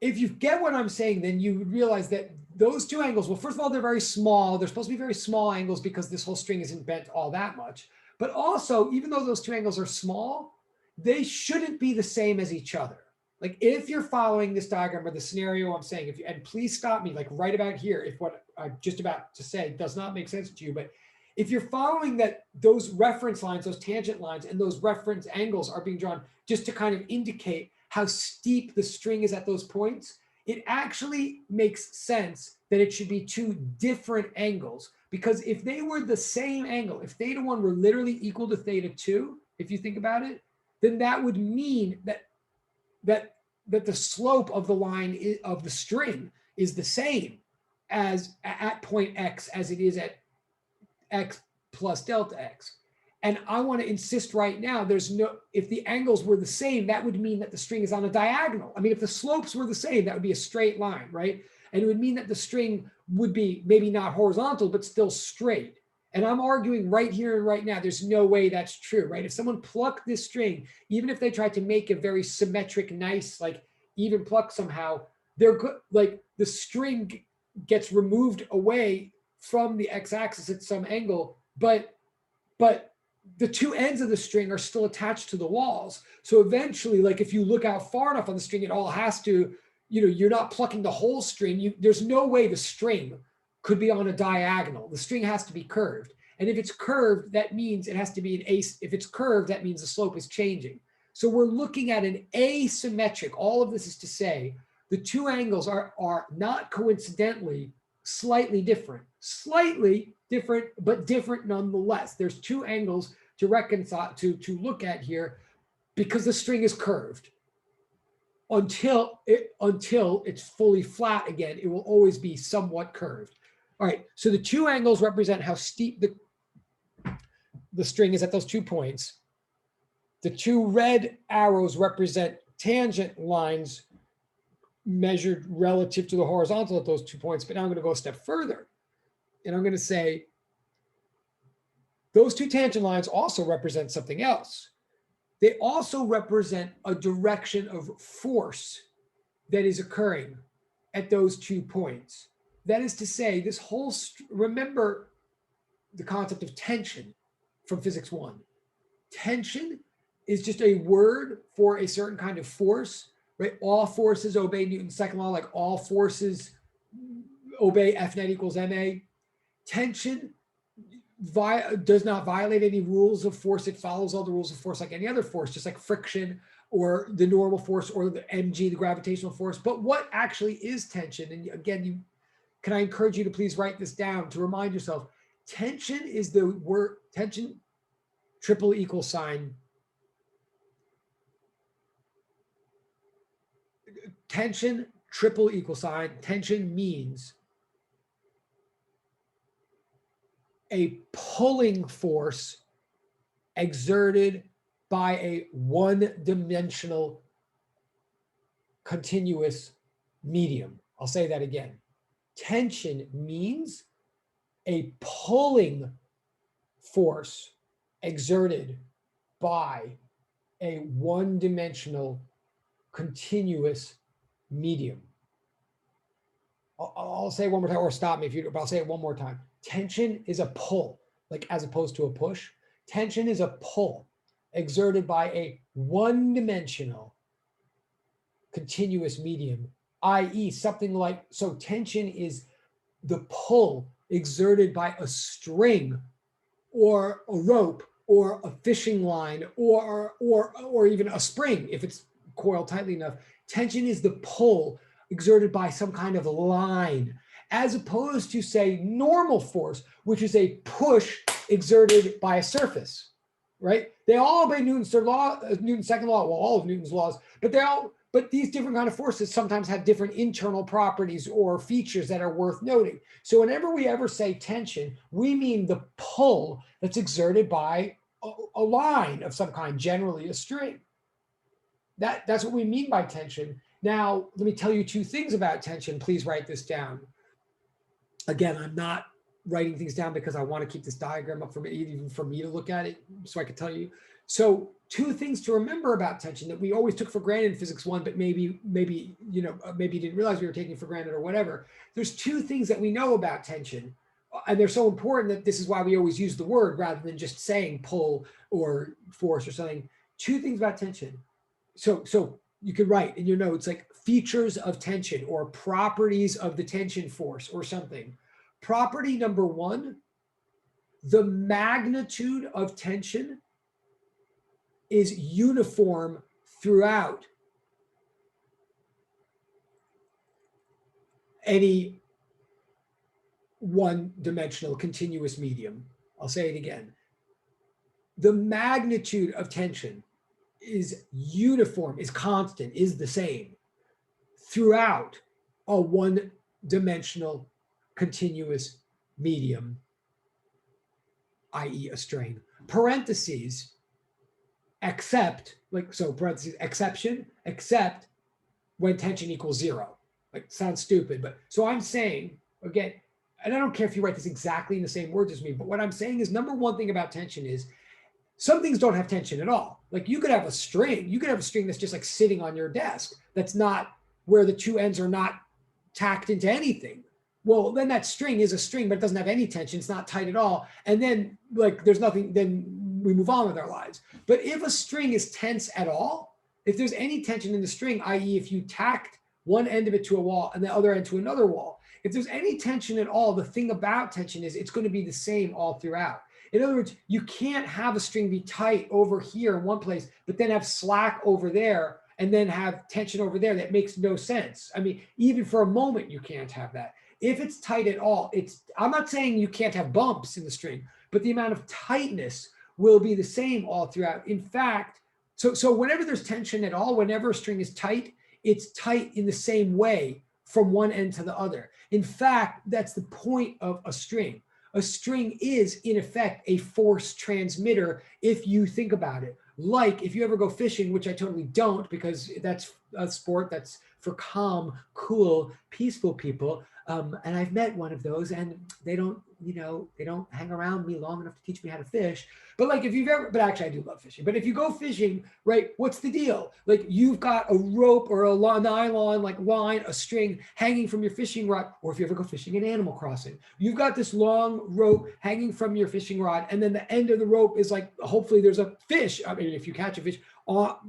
if you get what I'm saying, then you would realize that those two angles, well, first of all, they're very small. They're supposed to be very small angles because this whole string isn't bent all that much. But also, even though those two angles are small, they shouldn't be the same as each other. Like if you're following this diagram or the scenario I'm saying, if you, and please stop me like right about here if what I'm just about to say does not make sense to you, but if you're following that those reference lines, those tangent lines, and those reference angles are being drawn just to kind of indicate how steep the string is at those points, it actually makes sense that it should be two different angles. Because if they were the same angle, if theta 1 were literally equal to theta 2, if you think about it, then that would mean that the slope of the line of the string is the same as at point X as it is at X plus delta X. And I want to insist right now, if the angles were the same, that would mean that the string is on a diagonal. I mean, if the slopes were the same, that would be a straight line, right? And it would mean that the string would be maybe not horizontal, but still straight. And I'm arguing right here and right now, there's no way that's true, right? If someone plucked this string, even if they tried to make a very symmetric, nice, like even pluck somehow, they're good. Like the string gets removed away from the x-axis at some angle, but the two ends of the string are still attached to the walls. So eventually, like if you look out far enough on the string, it all has to, you're not plucking the whole string. There's no way the string could be on a diagonal. The string has to be curved. And if it's curved, that means it has to be if it's curved, that means the slope is changing. So we're looking at an asymmetric, all of this is to say, the two angles are not coincidentally slightly different, but different nonetheless. There's two angles to reconcile, to look at here because the string is curved. Until it's fully flat again, it will always be somewhat curved. All right, so the two angles represent how steep the string is at those 2 points. The two red arrows represent tangent lines measured relative to the horizontal at those 2 points. But now I'm going to go a step further. And I'm going to say those two tangent lines also represent something else. They also represent a direction of force that is occurring at those 2 points. That is to say, this whole, remember the concept of tension from physics 1. Tension is just a word for a certain kind of force, right? All forces obey Newton's second law, like all forces obey F net equals ma. Tension does not violate any rules of force. It follows all the rules of force like any other force, just like friction or the normal force or the mg, the gravitational force. But what actually is tension? And again, can I encourage you to please write this down to remind yourself, tension is the word, tension triple equal sign. Tension triple equal sign. Tension means a pulling force exerted by a one-dimensional continuous medium. I'll say that again. Tension means a pulling force exerted by a one-dimensional continuous medium. I'll say it one more time, or stop me if you, but I'll say it one more time. Tension is a pull, like as opposed to a push. Tension is a pull exerted by a one-dimensional continuous medium, i.e. something like, so tension is the pull exerted by a string or a rope or a fishing line or even a spring if it's coiled tightly enough. Tension is the pull exerted by some kind of line, as opposed to, say, normal force, which is a push exerted by a surface, right? They all obey Newton's third law, Newton's second law, well, all of Newton's laws, but these different kind of forces sometimes have different internal properties or features that are worth noting. So whenever we ever say tension, we mean the pull that's exerted by a line of some kind, generally a string. That's what we mean by tension. Now, let me tell you two things about tension. Please write this down. Again, I'm not writing things down because I want to keep this diagram up for me, even for me to look at it so I can tell you. So two things to remember about tension that we always took for granted in physics 1, but maybe you didn't realize we were taking for granted or whatever. There's two things that we know about tension, and they're so important that this is why we always use the word rather than just saying pull or force or something. Two things about tension. So you could write in your notes like features of tension or properties of the tension force or something. Property number one, the magnitude of tension is uniform throughout any one-dimensional continuous medium. I'll say it again. The magnitude of tension is uniform, is constant, is the same throughout a one-dimensional continuous medium, i.e. a string. Parentheses, except, exception, except when tension equals 0. Like, sounds stupid, but so I'm saying, again, and I don't care if you write this exactly in the same words as me, but what I'm saying is, number one thing about tension is some things don't have tension at all. Like you could have a string that's just like sitting on your desk. That's not where the two ends are not tacked into anything. Well, then that string is a string, but it doesn't have any tension. It's not tight at all. And then like there's nothing, then we move on with our lives. But if a string is tense at all, if there's any tension in the string, i.e. if you tacked one end of it to a wall and the other end to another wall, if there's any tension at all, the thing about tension is it's going to be the same all throughout. In other words, you can't have a string be tight over here in one place, but then have slack over there and then have tension over there. That makes no sense. I mean, even for a moment, you can't have that. If it's tight at all, I'm not saying you can't have bumps in the string, but the amount of tightness will be the same all throughout. In fact, so whenever there's tension at all, whenever a string is tight, it's tight in the same way from one end to the other. In fact, that's the point of a string. A string is, in effect, a force transmitter if you think about it. Like if you ever go fishing, which I totally don't because that's a sport that's for calm, cool, peaceful people. And I've met one of those and they don't hang around me long enough to teach me how to fish. But like but actually I do love fishing. But if you go fishing, right, what's the deal? Like you've got a rope or a nylon like line, a string hanging from your fishing rod, or if you ever go fishing in Animal Crossing, you've got this long rope hanging from your fishing rod, and then the end of the rope is like, hopefully there's a fish. I mean, if you catch a fish,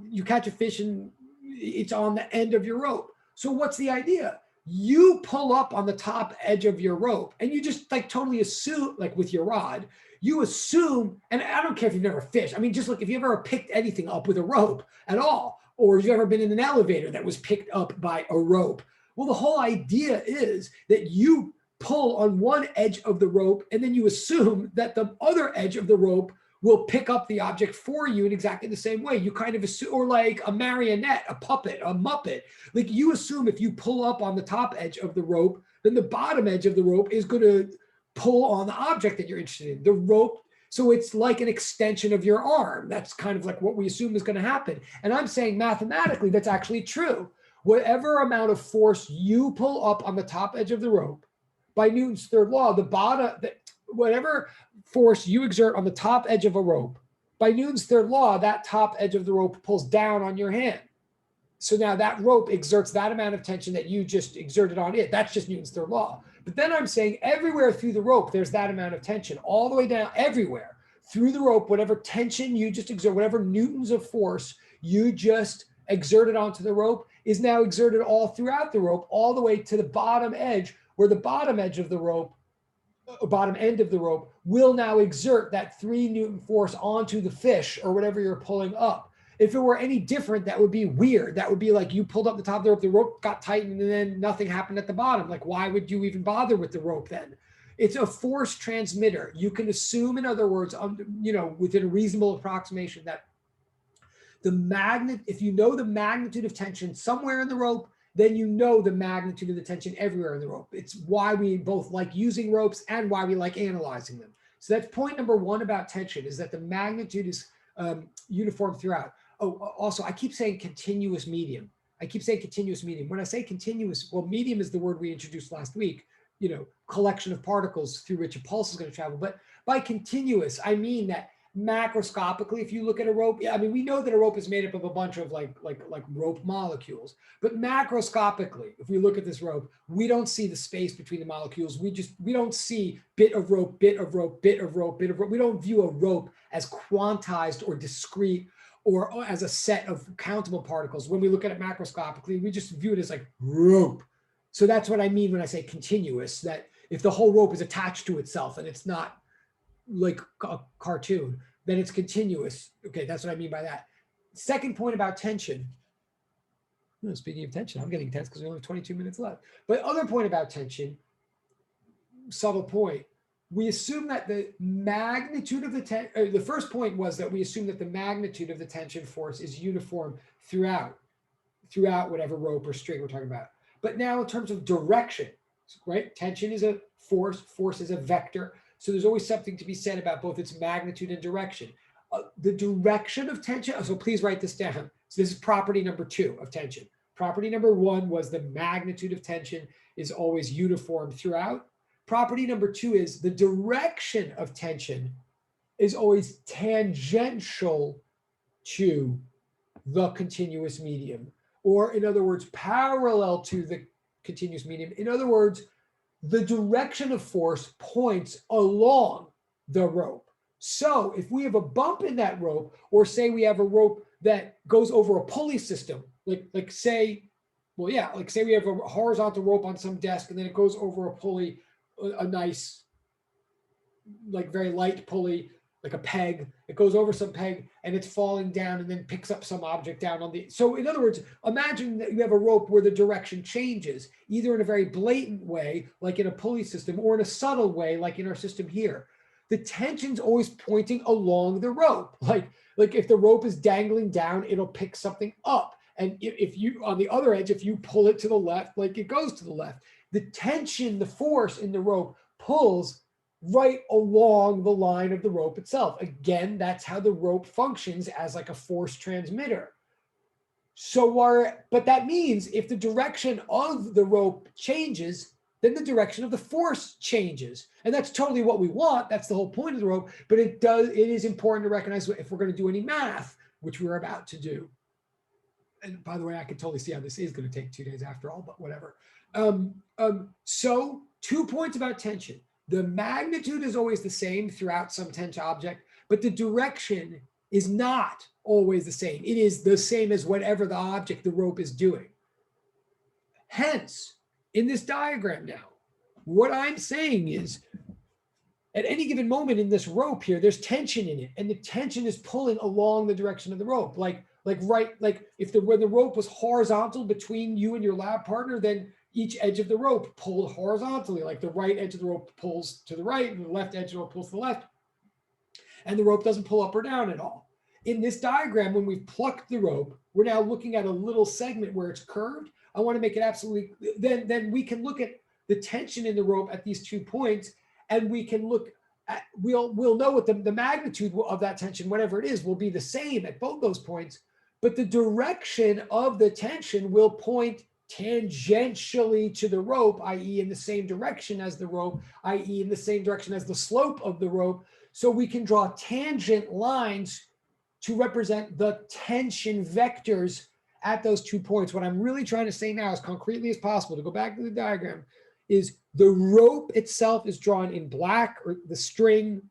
you catch a fish and it's on the end of your rope. So what's the idea? You pull up on the top edge of your rope and you just like totally assume, like with your rod, you assume, and I don't care if you've never fished. I mean, just look, if you've ever picked anything up with a rope at all, or if you've ever been in an elevator that was picked up by a rope. Well, the whole idea is that you pull on one edge of the rope and then you assume that the other edge of the rope will pick up the object for you in exactly the same way. You kind of assume, or like a marionette, a puppet, a muppet. Like you assume if you pull up on the top edge of the rope, then the bottom edge of the rope is going to pull on the object that you're interested in. The rope, so it's like an extension of your arm. That's kind of like what we assume is going to happen. And I'm saying mathematically, that's actually true. Whatever amount of force you pull up on the top edge of the rope, by Newton's third law, whatever force you exert on the top edge of a rope, by Newton's third law, that top edge of the rope pulls down on your hand. So now that rope exerts that amount of tension that you just exerted on it. That's just Newton's third law. But then I'm saying everywhere through the rope, there's that amount of tension all the way down, everywhere through the rope, whatever tension you just exert, whatever newtons of force you just exerted onto the rope is now exerted all throughout the rope, all the way to the bottom edge, where the bottom edge of the rope, bottom end of the rope, will now exert that 3 Newton force onto the fish or whatever you're pulling up. If it were any different, that would be weird. That would be like you pulled up the top of the rope got tightened, and then nothing happened at the bottom. Like, why would you even bother with the rope then? It's a force transmitter. You can assume, in other words, within a reasonable approximation, that the magnet, if you know the magnitude of tension somewhere in the rope, then you know the magnitude of the tension everywhere in the rope. It's why we both like using ropes and why we like analyzing them. So that's point number 1 about tension, is that the magnitude is uniform throughout. Oh, also, I keep saying continuous medium. When I say continuous, well, medium is the word we introduced last week, collection of particles through which a pulse is going to travel. But by continuous, I mean that macroscopically, if you look at a rope, we know that a rope is made up of a bunch of like rope molecules, but macroscopically, if we look at this rope, we don't see the space between the molecules. We don't see bit of rope, bit of rope, bit of rope, bit of rope. We don't view a rope as quantized or discrete or as a set of countable particles. When we look at it macroscopically, we just view it as like rope. So that's what I mean when I say continuous, that if the whole rope is attached to itself and it's not like a cartoon, then it's continuous. Okay, that's what I mean by that. Second point about tension. Speaking of tension, I'm getting tense because we only have 22 minutes left. But other point about tension, subtle point. We assume that the magnitude of the first point was that we assume that the magnitude of the tension force is uniform throughout whatever rope or string we're talking about. But now in terms of direction, right? Tension is a force is a vector. So there's always something to be said about both its magnitude and direction. The direction of tension, so please write this down. So this is property number 2 of tension. Property number 1 was the magnitude of tension is always uniform throughout. Property number 2 is the direction of tension is always tangential to the continuous medium, or in other words, parallel to the continuous medium. In other words, the direction of force points along the rope. So if we have a bump in that rope, or say we have a rope that goes over a pulley system, like say we have a horizontal rope on some desk and then it goes over a pulley, a nice, like very light pulley, like a peg. It goes over some peg and it's falling down and then picks up some object down on the. So in other words, imagine that you have a rope where the direction changes, either in a very blatant way, like in a pulley system, or in a subtle way, like in our system here. The tension's always pointing along the rope. Like if the rope is dangling down, it'll pick something up. And if you, on the other edge, if you pull it to the left, like it goes to the left. The tension, the force in the rope pulls right along the line of the rope itself. Again, that's how the rope functions, as like a force transmitter. But that means if the direction of the rope changes, then the direction of the force changes. And that's totally what we want. That's the whole point of the rope. But it is important to recognize if we're going to do any math, which we're about to do. And by the way, I can totally see how this is going to take 2 days after all, but whatever. So 2 points about tension. The magnitude is always the same throughout some tense object, but the direction is not always the same. It is the same as whatever the object the rope is doing. Hence, in this diagram now, what I'm saying is, at any given moment in this rope here, there's tension in it, and the tension is pulling along the direction of the rope. Like when the rope was horizontal between you and your lab partner, then each edge of the rope pulled horizontally, like the right edge of the rope pulls to the right and the left edge of the rope pulls to the left. And the rope doesn't pull up or down at all. In this diagram, when we've plucked the rope, we're now looking at a little segment where it's curved. I want to make it absolutely, then we can look at the tension in the rope at these 2 points, and we can look at, we'll know what the magnitude of that tension, whatever it is, will be the same at both those points, but the direction of the tension will point tangentially to the rope, i.e. in the same direction as the rope, i.e. in the same direction as the slope of the rope. So we can draw tangent lines to represent the tension vectors at those 2 points. What I'm really trying to say now, as concretely as possible, to go back to the diagram, is the rope itself is drawn in black, or the string,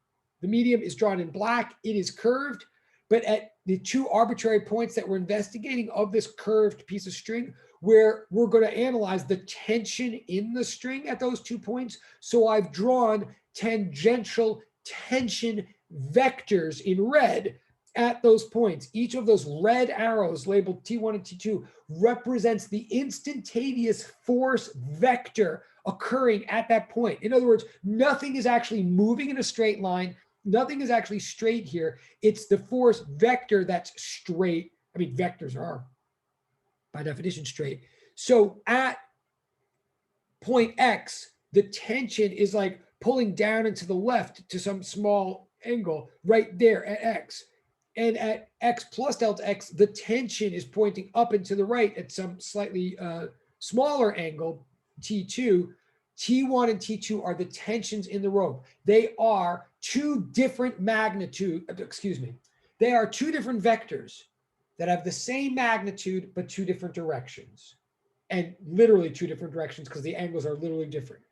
the medium is drawn in black. It is curved, but at the 2 arbitrary points that we're investigating of this curved piece of string, where we're going to analyze the tension in the string at those 2 points. So I've drawn tangential tension vectors in red at those points. Each of those red arrows labeled T1 and T2 represents the instantaneous force vector occurring at that point. In other words, nothing is actually moving in a straight line. Nothing is actually straight here. It's the force vector that's straight. I mean, vectors are by definition straight. So at point X, the tension is like pulling down and to the left to some small angle right there at X. And at X plus delta X, the tension is pointing up and to the right at some slightly smaller angle, T2. T1 and T2 are the tensions in the rope. They are two different they are two different vectors that have the same magnitude, but two different directions. And literally two different directions because the angles are literally different,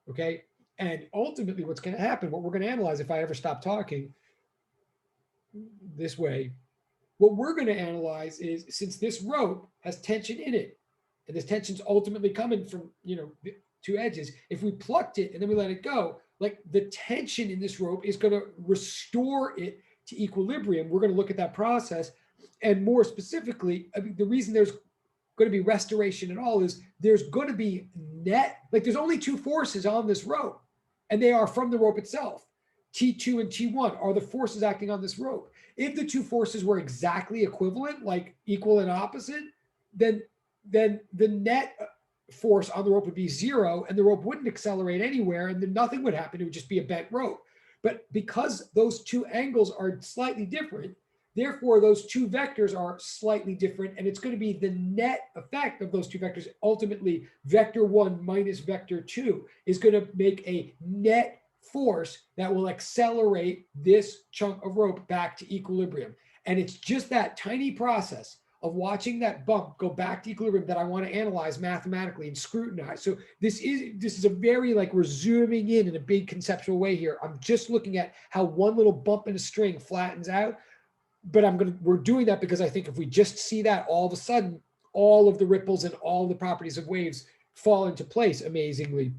okay? And ultimately what's gonna happen, what we're gonna analyze if I ever stop talking this way, what we're gonna analyze is, since this rope has tension in it, and this tension's ultimately coming from, the two edges, if we plucked it and then we let it go, like the tension in this rope is gonna restore it to equilibrium. We're gonna look at that process. And more specifically, I mean, the reason there's going to be restoration at all is there's going to be there's only two forces on this rope, and they are from the rope itself. T2 and T1 are the forces acting on this rope. If the two forces were exactly equivalent, like equal and opposite, then the net force on the rope would be zero, and the rope wouldn't accelerate anywhere, and then nothing would happen. It would just be a bent rope. But because those two angles are slightly different, therefore, those two vectors are slightly different, and it's going to be the net effect of those two vectors. Ultimately, vector 1 minus vector 2 is going to make a net force that will accelerate this chunk of rope back to equilibrium. And it's just that tiny process of watching that bump go back to equilibrium that I want to analyze mathematically and scrutinize. So this is a very, like, we're zooming in a big conceptual way here. I'm just looking at how one little bump in a string flattens out. But we're doing that because I think if we just see that, all of a sudden, all of the ripples and all the properties of waves fall into place amazingly.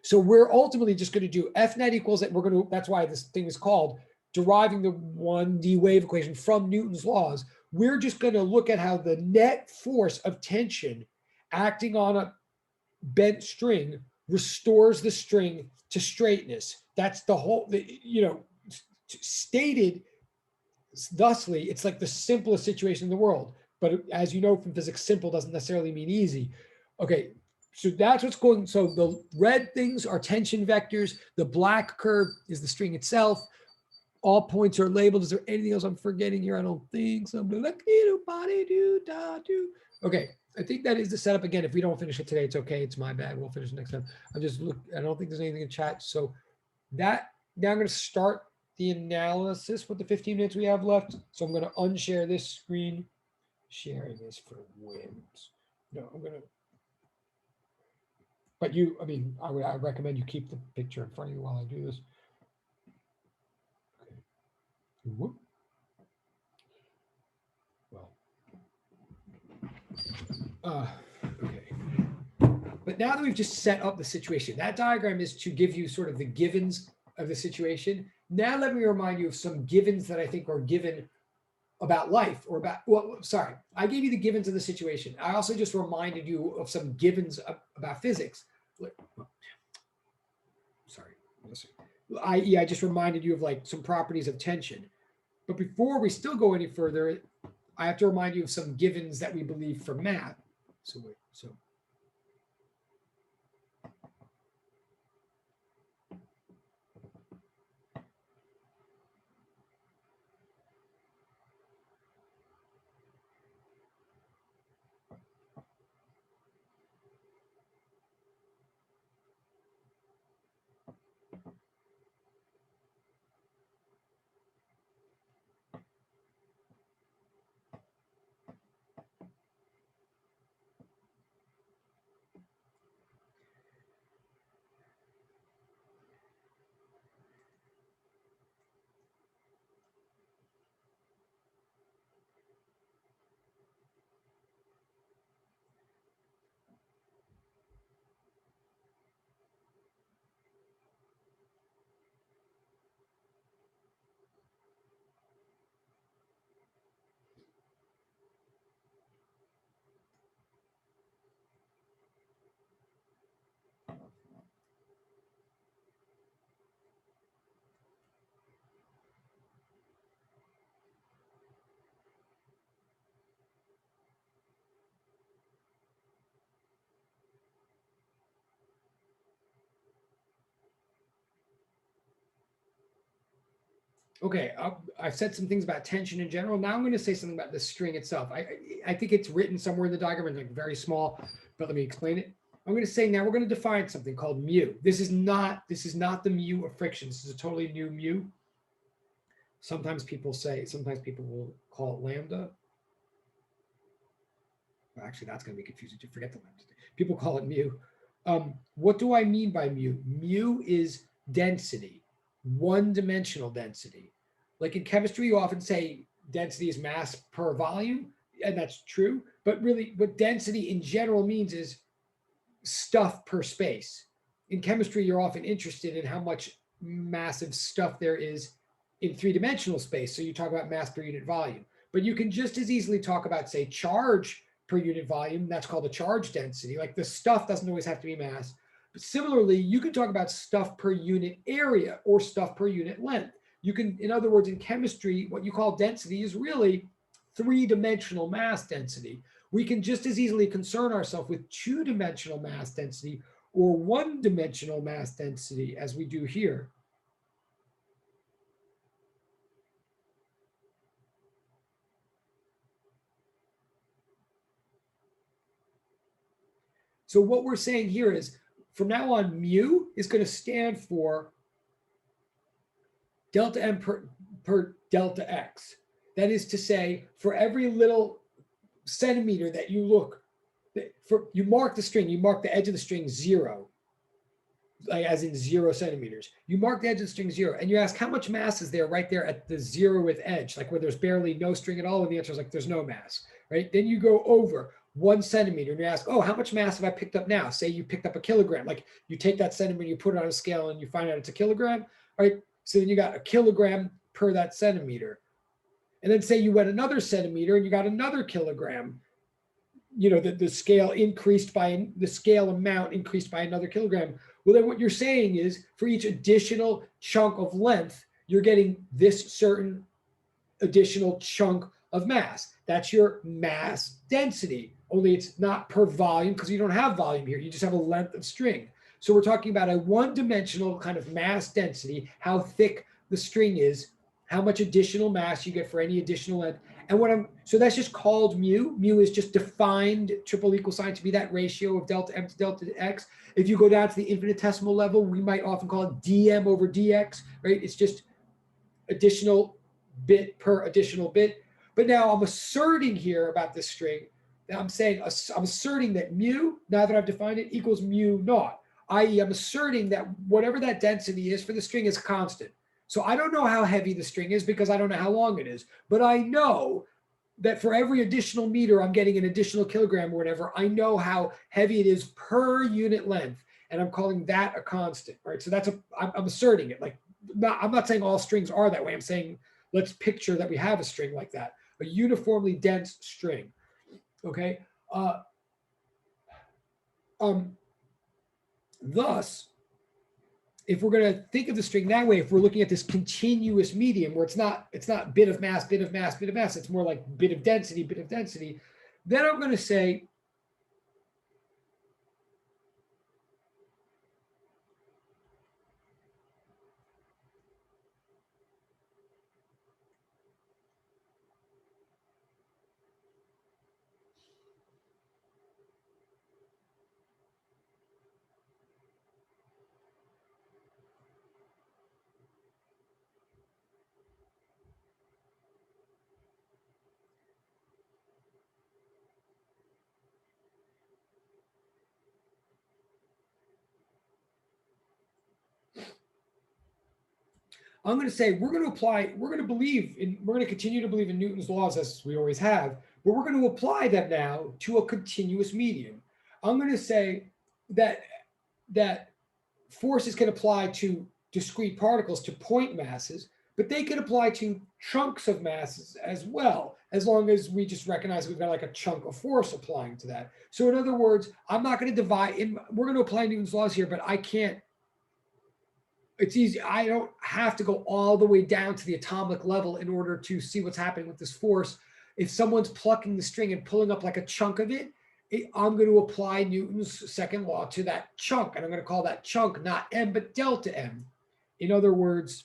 So we're ultimately just going to do F net equals that. That's why this thing is called deriving the 1D wave equation from Newton's laws. We're just going to look at how the net force of tension acting on a bent string restores the string to straightness. That's the whole, stated thusly, it's like the simplest situation in the world. But as you know from physics, simple doesn't necessarily mean easy. Okay, so that's what's going. So the red things are tension vectors. The black curve is the string itself. All points are labeled. Is there anything else I'm forgetting here? I don't think so. Okay, I think that is the setup. Again, if we don't finish it today, it's okay. It's my bad. We'll finish it next time. I don't think there's anything in chat. So that, now I'm going to start the analysis with the 15 minutes we have left. So I'm going to unshare this screen. Sharing this for wins. No, I'm going to. But I recommend you keep the picture in front of you while I do this. Okay. Whoop. Well. Okay. But now that we've just set up the situation, that diagram is to give you sort of the givens of the situation. Now let me remind you of some givens that I think are given about life or I gave you the givens of the situation. I also just reminded you of some givens about physics. I just reminded you of like some properties of tension. But before we still go any further, I have to remind you of some givens that we believe from math. So Okay, I've said some things about tension in general. Now I'm going to say something about the string itself. I think it's written somewhere in the diagram, and like very small, but let me explain it. I'm going to say now we're going to define something called mu. This is not the mu of friction. This is a totally new mu. Sometimes people will call it lambda. Well, actually, that's going to be confusing. To forget the lambda. People call it mu. What do I mean by mu? Mu is density, one-dimensional density. Like in chemistry, you often say density is mass per volume, and that's true. But really, what density in general means is stuff per space. In chemistry, you're often interested in how much massive stuff there is in three-dimensional space. So you talk about mass per unit volume. But you can just as easily talk about, say, charge per unit volume. That's called the charge density. Like the stuff doesn't always have to be mass. But similarly, you can talk about stuff per unit area or stuff per unit length. You can, in other words, in chemistry, what you call density is really three-dimensional mass density. We can just as easily concern ourselves with two-dimensional mass density or one-dimensional mass density as we do here. So what we're saying here is from now on, mu is going to stand for delta m per delta x. That is to say, for every little centimeter that you look, you mark the string, you mark the edge of the string 0, like as in 0 centimeters. You mark the edge of the string 0, and you ask how much mass is there right there at the 0th edge, like where there's barely no string at all, and the answer is like there's no mass, right? Then you go over 1 centimeter and you ask, oh, how much mass have I picked up now? Say you picked up a kilogram. Like you take that centimeter, you put it on a scale, and you find out it's a kilogram, right? So then you got a kilogram per that centimeter. And then say you went another centimeter and you got another kilogram. You know, the scale increased by the scale amount increased by another kilogram. Well, then what you're saying is for each additional chunk of length, you're getting this certain additional chunk of mass. That's your mass density, only it's not per volume because you don't have volume here. You just have a length of string. So we're talking about a one-dimensional kind of mass density, how thick the string is, how much additional mass you get for any additional length. And so that's just called mu. Mu is just defined triple equal sign to be that ratio of delta m to delta x. If you go down to the infinitesimal level, we might often call it dm over dx, right? It's just additional bit per additional bit. But now I'm asserting here about this string. Now I'm asserting that mu, now that I've defined it, equals mu naught, i.e. I'm asserting that whatever that density is for the string is constant. So I don't know how heavy the string is because I don't know how long it is, but I know that for every additional meter, I'm getting an additional kilogram or whatever. I know how heavy it is per unit length, and I'm calling that a constant, right? So I'm asserting it. Like, I'm not saying all strings are that way. I'm saying let's picture that we have a string like that, a uniformly dense string, okay? Thus, if we're going to think of the string that way, if we're looking at this continuous medium where it's not bit of mass, bit of mass, bit of mass, it's more like bit of density, then I'm going to say I'm going to say we're going to continue to believe in Newton's laws as we always have, but we're going to apply them now to a continuous medium. I'm going to say that forces can apply to discrete particles, to point masses, but they can apply to chunks of masses as well, as long as we just recognize we've got like a chunk of force applying to that. So in other words, I'm not going to we're going to apply Newton's laws here, but I can't. It's easy. I don't have to go all the way down to the atomic level in order to see what's happening with this force. If someone's plucking the string and pulling up like a chunk of it, I'm going to apply Newton's second law to that chunk. And I'm going to call that chunk not m, but delta m. In other words,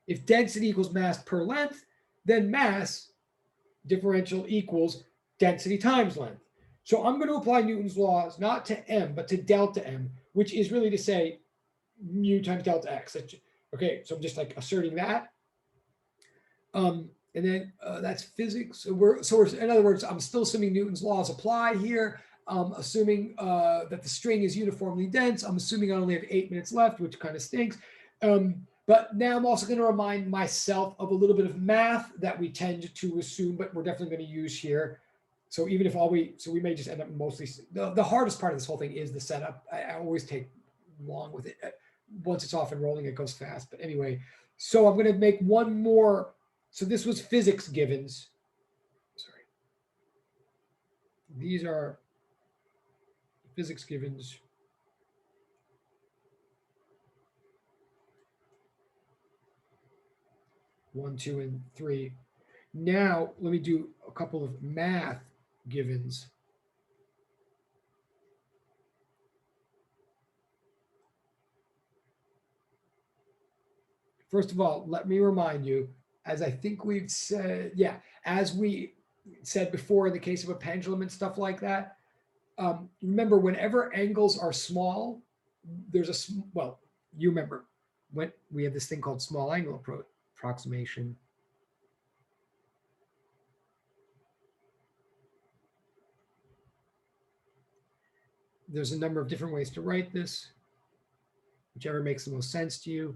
If density equals mass per length, then mass differential equals density times length. So I'm going to apply Newton's laws not to m, but to delta m, which is really to say mu times delta x. Okay, so I'm just like asserting that. And then that's physics. So we're in other words, I'm still assuming Newton's laws apply here. Assuming that the string is uniformly dense. I'm assuming I only have 8 minutes left, which kind of stinks. But now I'm also going to remind myself of a little bit of math that we tend to assume, but we're definitely going to use here. So even if we may just end up mostly, the hardest part of this whole thing is the setup. I always take long with it. Once it's off and rolling, it goes fast. But anyway, so I'm going to make one more. So this was physics givens. Sorry. These are physics givens. One, two, and three. Now let me do a couple of math givens. First of all, let me remind you, as I think we've said, as we said before in the case of a pendulum and stuff like that, remember whenever angles are small, there's you remember when we have this thing called small angle approximation. There's a number of different ways to write this, whichever makes the most sense to you.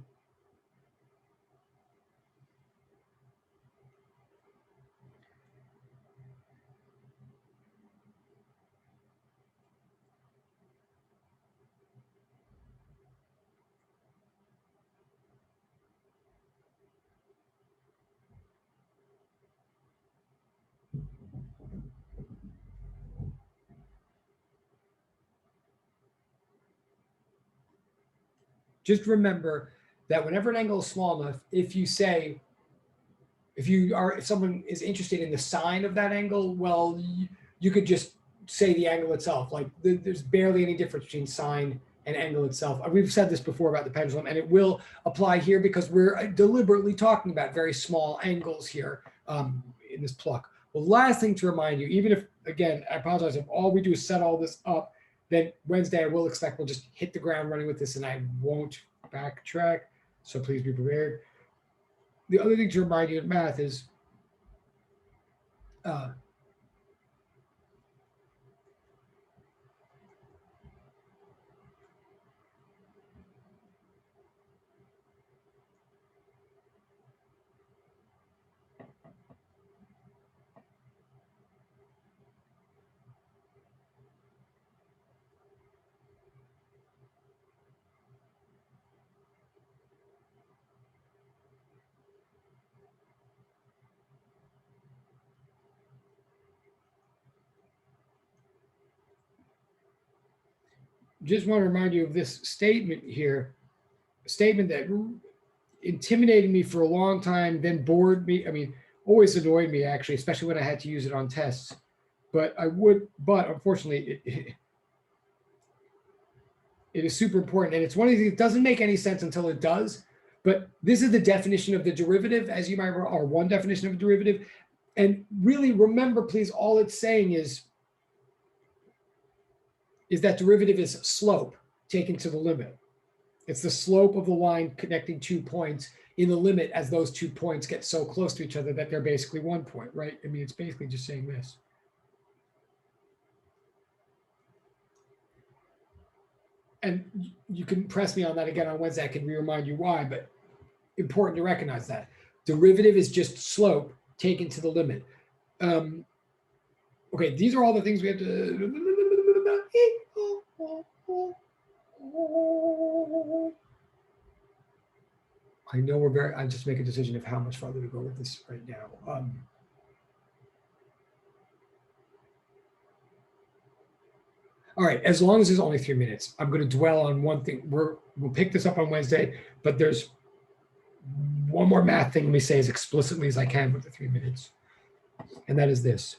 Just remember that whenever an angle is small enough, if someone is interested in the sine of that angle, well, you could just say the angle itself. Like there's barely any difference between sine and angle itself. We've said this before about the pendulum, and it will apply here because we're deliberately talking about very small angles here in this pluck. The last thing to remind you, even if, again, I apologize, if all we do is set all this up, then Wednesday I will expect we'll just hit the ground running with this and I won't backtrack. So please be prepared. The other thing to remind you of math is just want to remind you of this statement here, a statement that intimidated me for a long time, then bored me. I mean, always annoyed me actually, especially when I had to use it on tests. But unfortunately, it is super important. And it's one of the things that doesn't make any sense until it does. But this is the definition of the derivative, as you might remember, or one definition of a derivative. And really remember, please, all it's saying is that derivative is slope taken to the limit. It's the slope of the line connecting 2 points in the limit as those 2 points get so close to each other that they're basically 1 point, right? I mean, it's basically just saying this. And you can press me on that again on Wednesday. I can remind you why, but important to recognize that. Derivative is just slope taken to the limit. Okay, these are all the things we have to... I know I just make a decision of how much farther to go with this right now. All right, as long as there's only 3 minutes, I'm going to dwell on one thing. We'll pick this up on Wednesday, but there's one more math thing let me say as explicitly as I can with the 3 minutes, and that is this.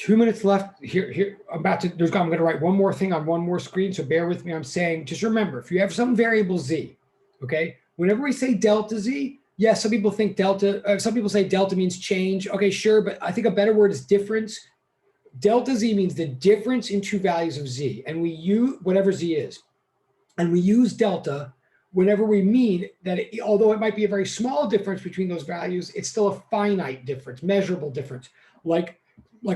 2 minutes left here. I'm going to write one more thing on one more screen. So bear with me. I'm saying, just remember, if you have some variable Z, okay, whenever we say delta Z, yes, some people think delta, some people say delta means change. Okay, sure. But I think a better word is difference. Delta Z means the difference in two values of Z, and we use whatever Z is. And we use delta whenever we mean that although it might be a very small difference between those values, it's still a finite difference, measurable difference. Like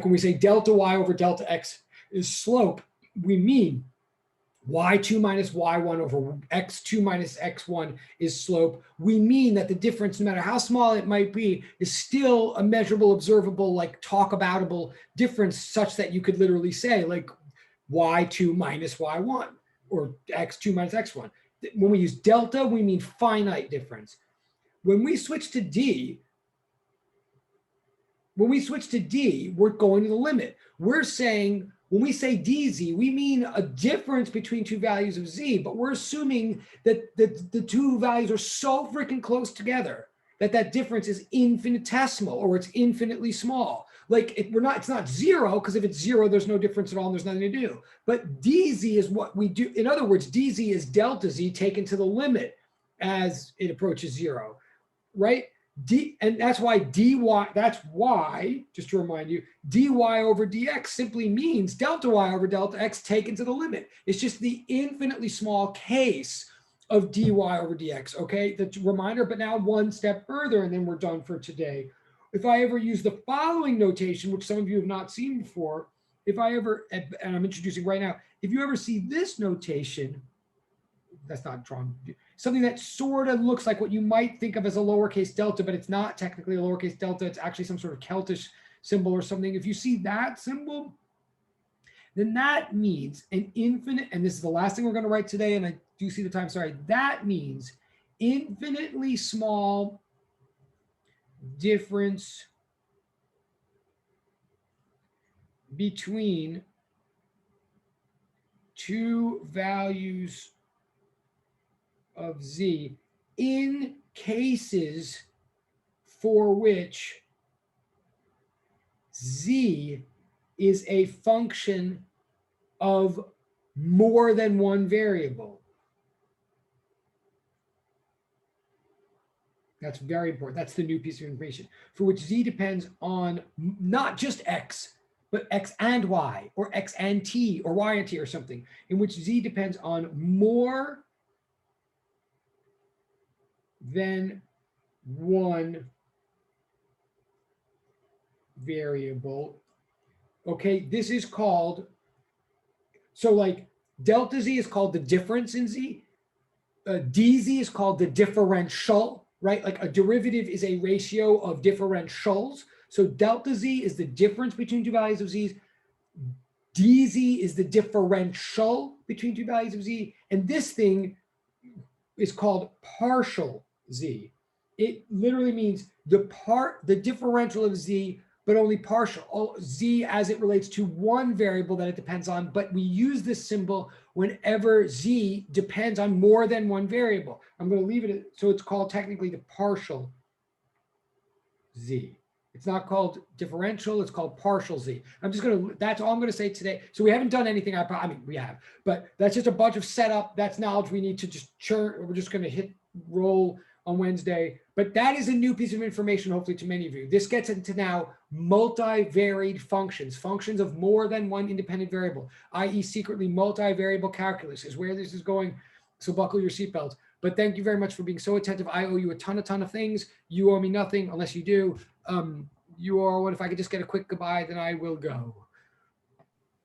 when we say delta y over delta x is slope, we mean y2 minus y1 over x2 minus x1 is slope. We mean that the difference, no matter how small it might be, is still a measurable, observable, like talk aboutable difference, such that you could literally say like y2 minus y1 or x2 minus x1. When we use delta, we mean finite difference. When we switch to D, we're going to the limit. We're saying, when we say dz, we mean a difference between two values of z, but we're assuming that the two values are so freaking close together that that difference is infinitesimal, or it's infinitely small. Like it's not zero, because if it's zero, there's no difference at all and there's nothing to do. But dz is what we do. In other words, dz is delta z taken to the limit as it approaches zero, right? And that's why dy, that's why, just to remind you, dy over dx simply means delta y over delta x taken to the limit. It's just the infinitely small case of dy over dx, okay? The reminder, but now one step further, and then we're done for today. If I ever use the following notation, which some of you have not seen before, if I ever, and I'm introducing right now, if you ever see this notation, that's not drawn, something that sort of looks like what you might think of as a lowercase delta, but it's not technically a lowercase delta. It's actually some sort of Celtic symbol or something. If you see that symbol, then that means an infinite, and this is the last thing we're going to write today, and I do see the time, sorry, that means infinitely small difference between two values of z in cases for which z is a function of more than one variable. That's very important. That's the new piece of information, for which z depends on not just x, but x and y, or x and t, or y and t, or something, in which z depends on more than one variable. Okay, this is called, so like delta z is called the difference in z. dz is called the differential, right? Like a derivative is a ratio of differentials. So delta z is the difference between two values of z's. dz is the differential between two values of z. And this thing is called partial z. It literally means the differential of z, but only partial, z as it relates to one variable that it depends on. But we use this symbol whenever z depends on more than one variable. I'm going to leave it, so it's called technically the partial z. It's not called differential, it's called partial z. That's all I'm going to say today. So we haven't done anything, I mean, we have, but that's just a bunch of setup. That's knowledge we need to just churn. We're just going to hit roll on Wednesday. But that is a new piece of information, hopefully, to many of you. This gets into now multivariate functions, functions of more than one independent variable, i.e. secretly multivariable calculus is where this is going. So buckle your seatbelts. But thank you very much for being so attentive. I owe you a ton of things. You owe me nothing unless you do. You are what, if I could just get a quick goodbye, then I will go.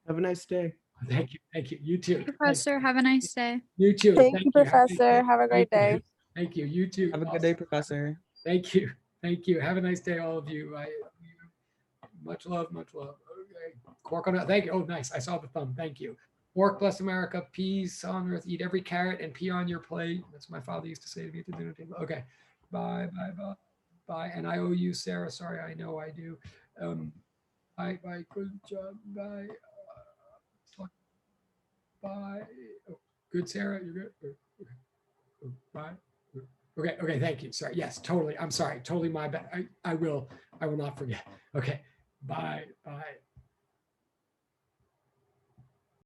Have a nice day. Thank you. Thank you. You too. Professor, have a nice day. You too. Thank you, Professor. Have a great day. Thank you. You too. Have a good day, Professor. Thank you. Thank you. Have a nice day, all of you. Much love. Much love. Okay. Cork on it. Thank you. Oh, nice. I saw the thumb. Thank you. Pork, bless America. Peas on earth. Eat every carrot and pea on your plate. That's what my father used to say to me at the dinner table. Okay. Bye. Bye. Bye. Bye. And I owe you, Sarah. Sorry, I know I do. Bye. Bye. Good job. Bye. Bye. Oh, good, Sarah. You're good. Okay. Oh, bye. Okay. Okay. Thank you. Sorry. Yes. Totally. I'm sorry. Totally my bad. I will not forget. Okay. Bye. Bye.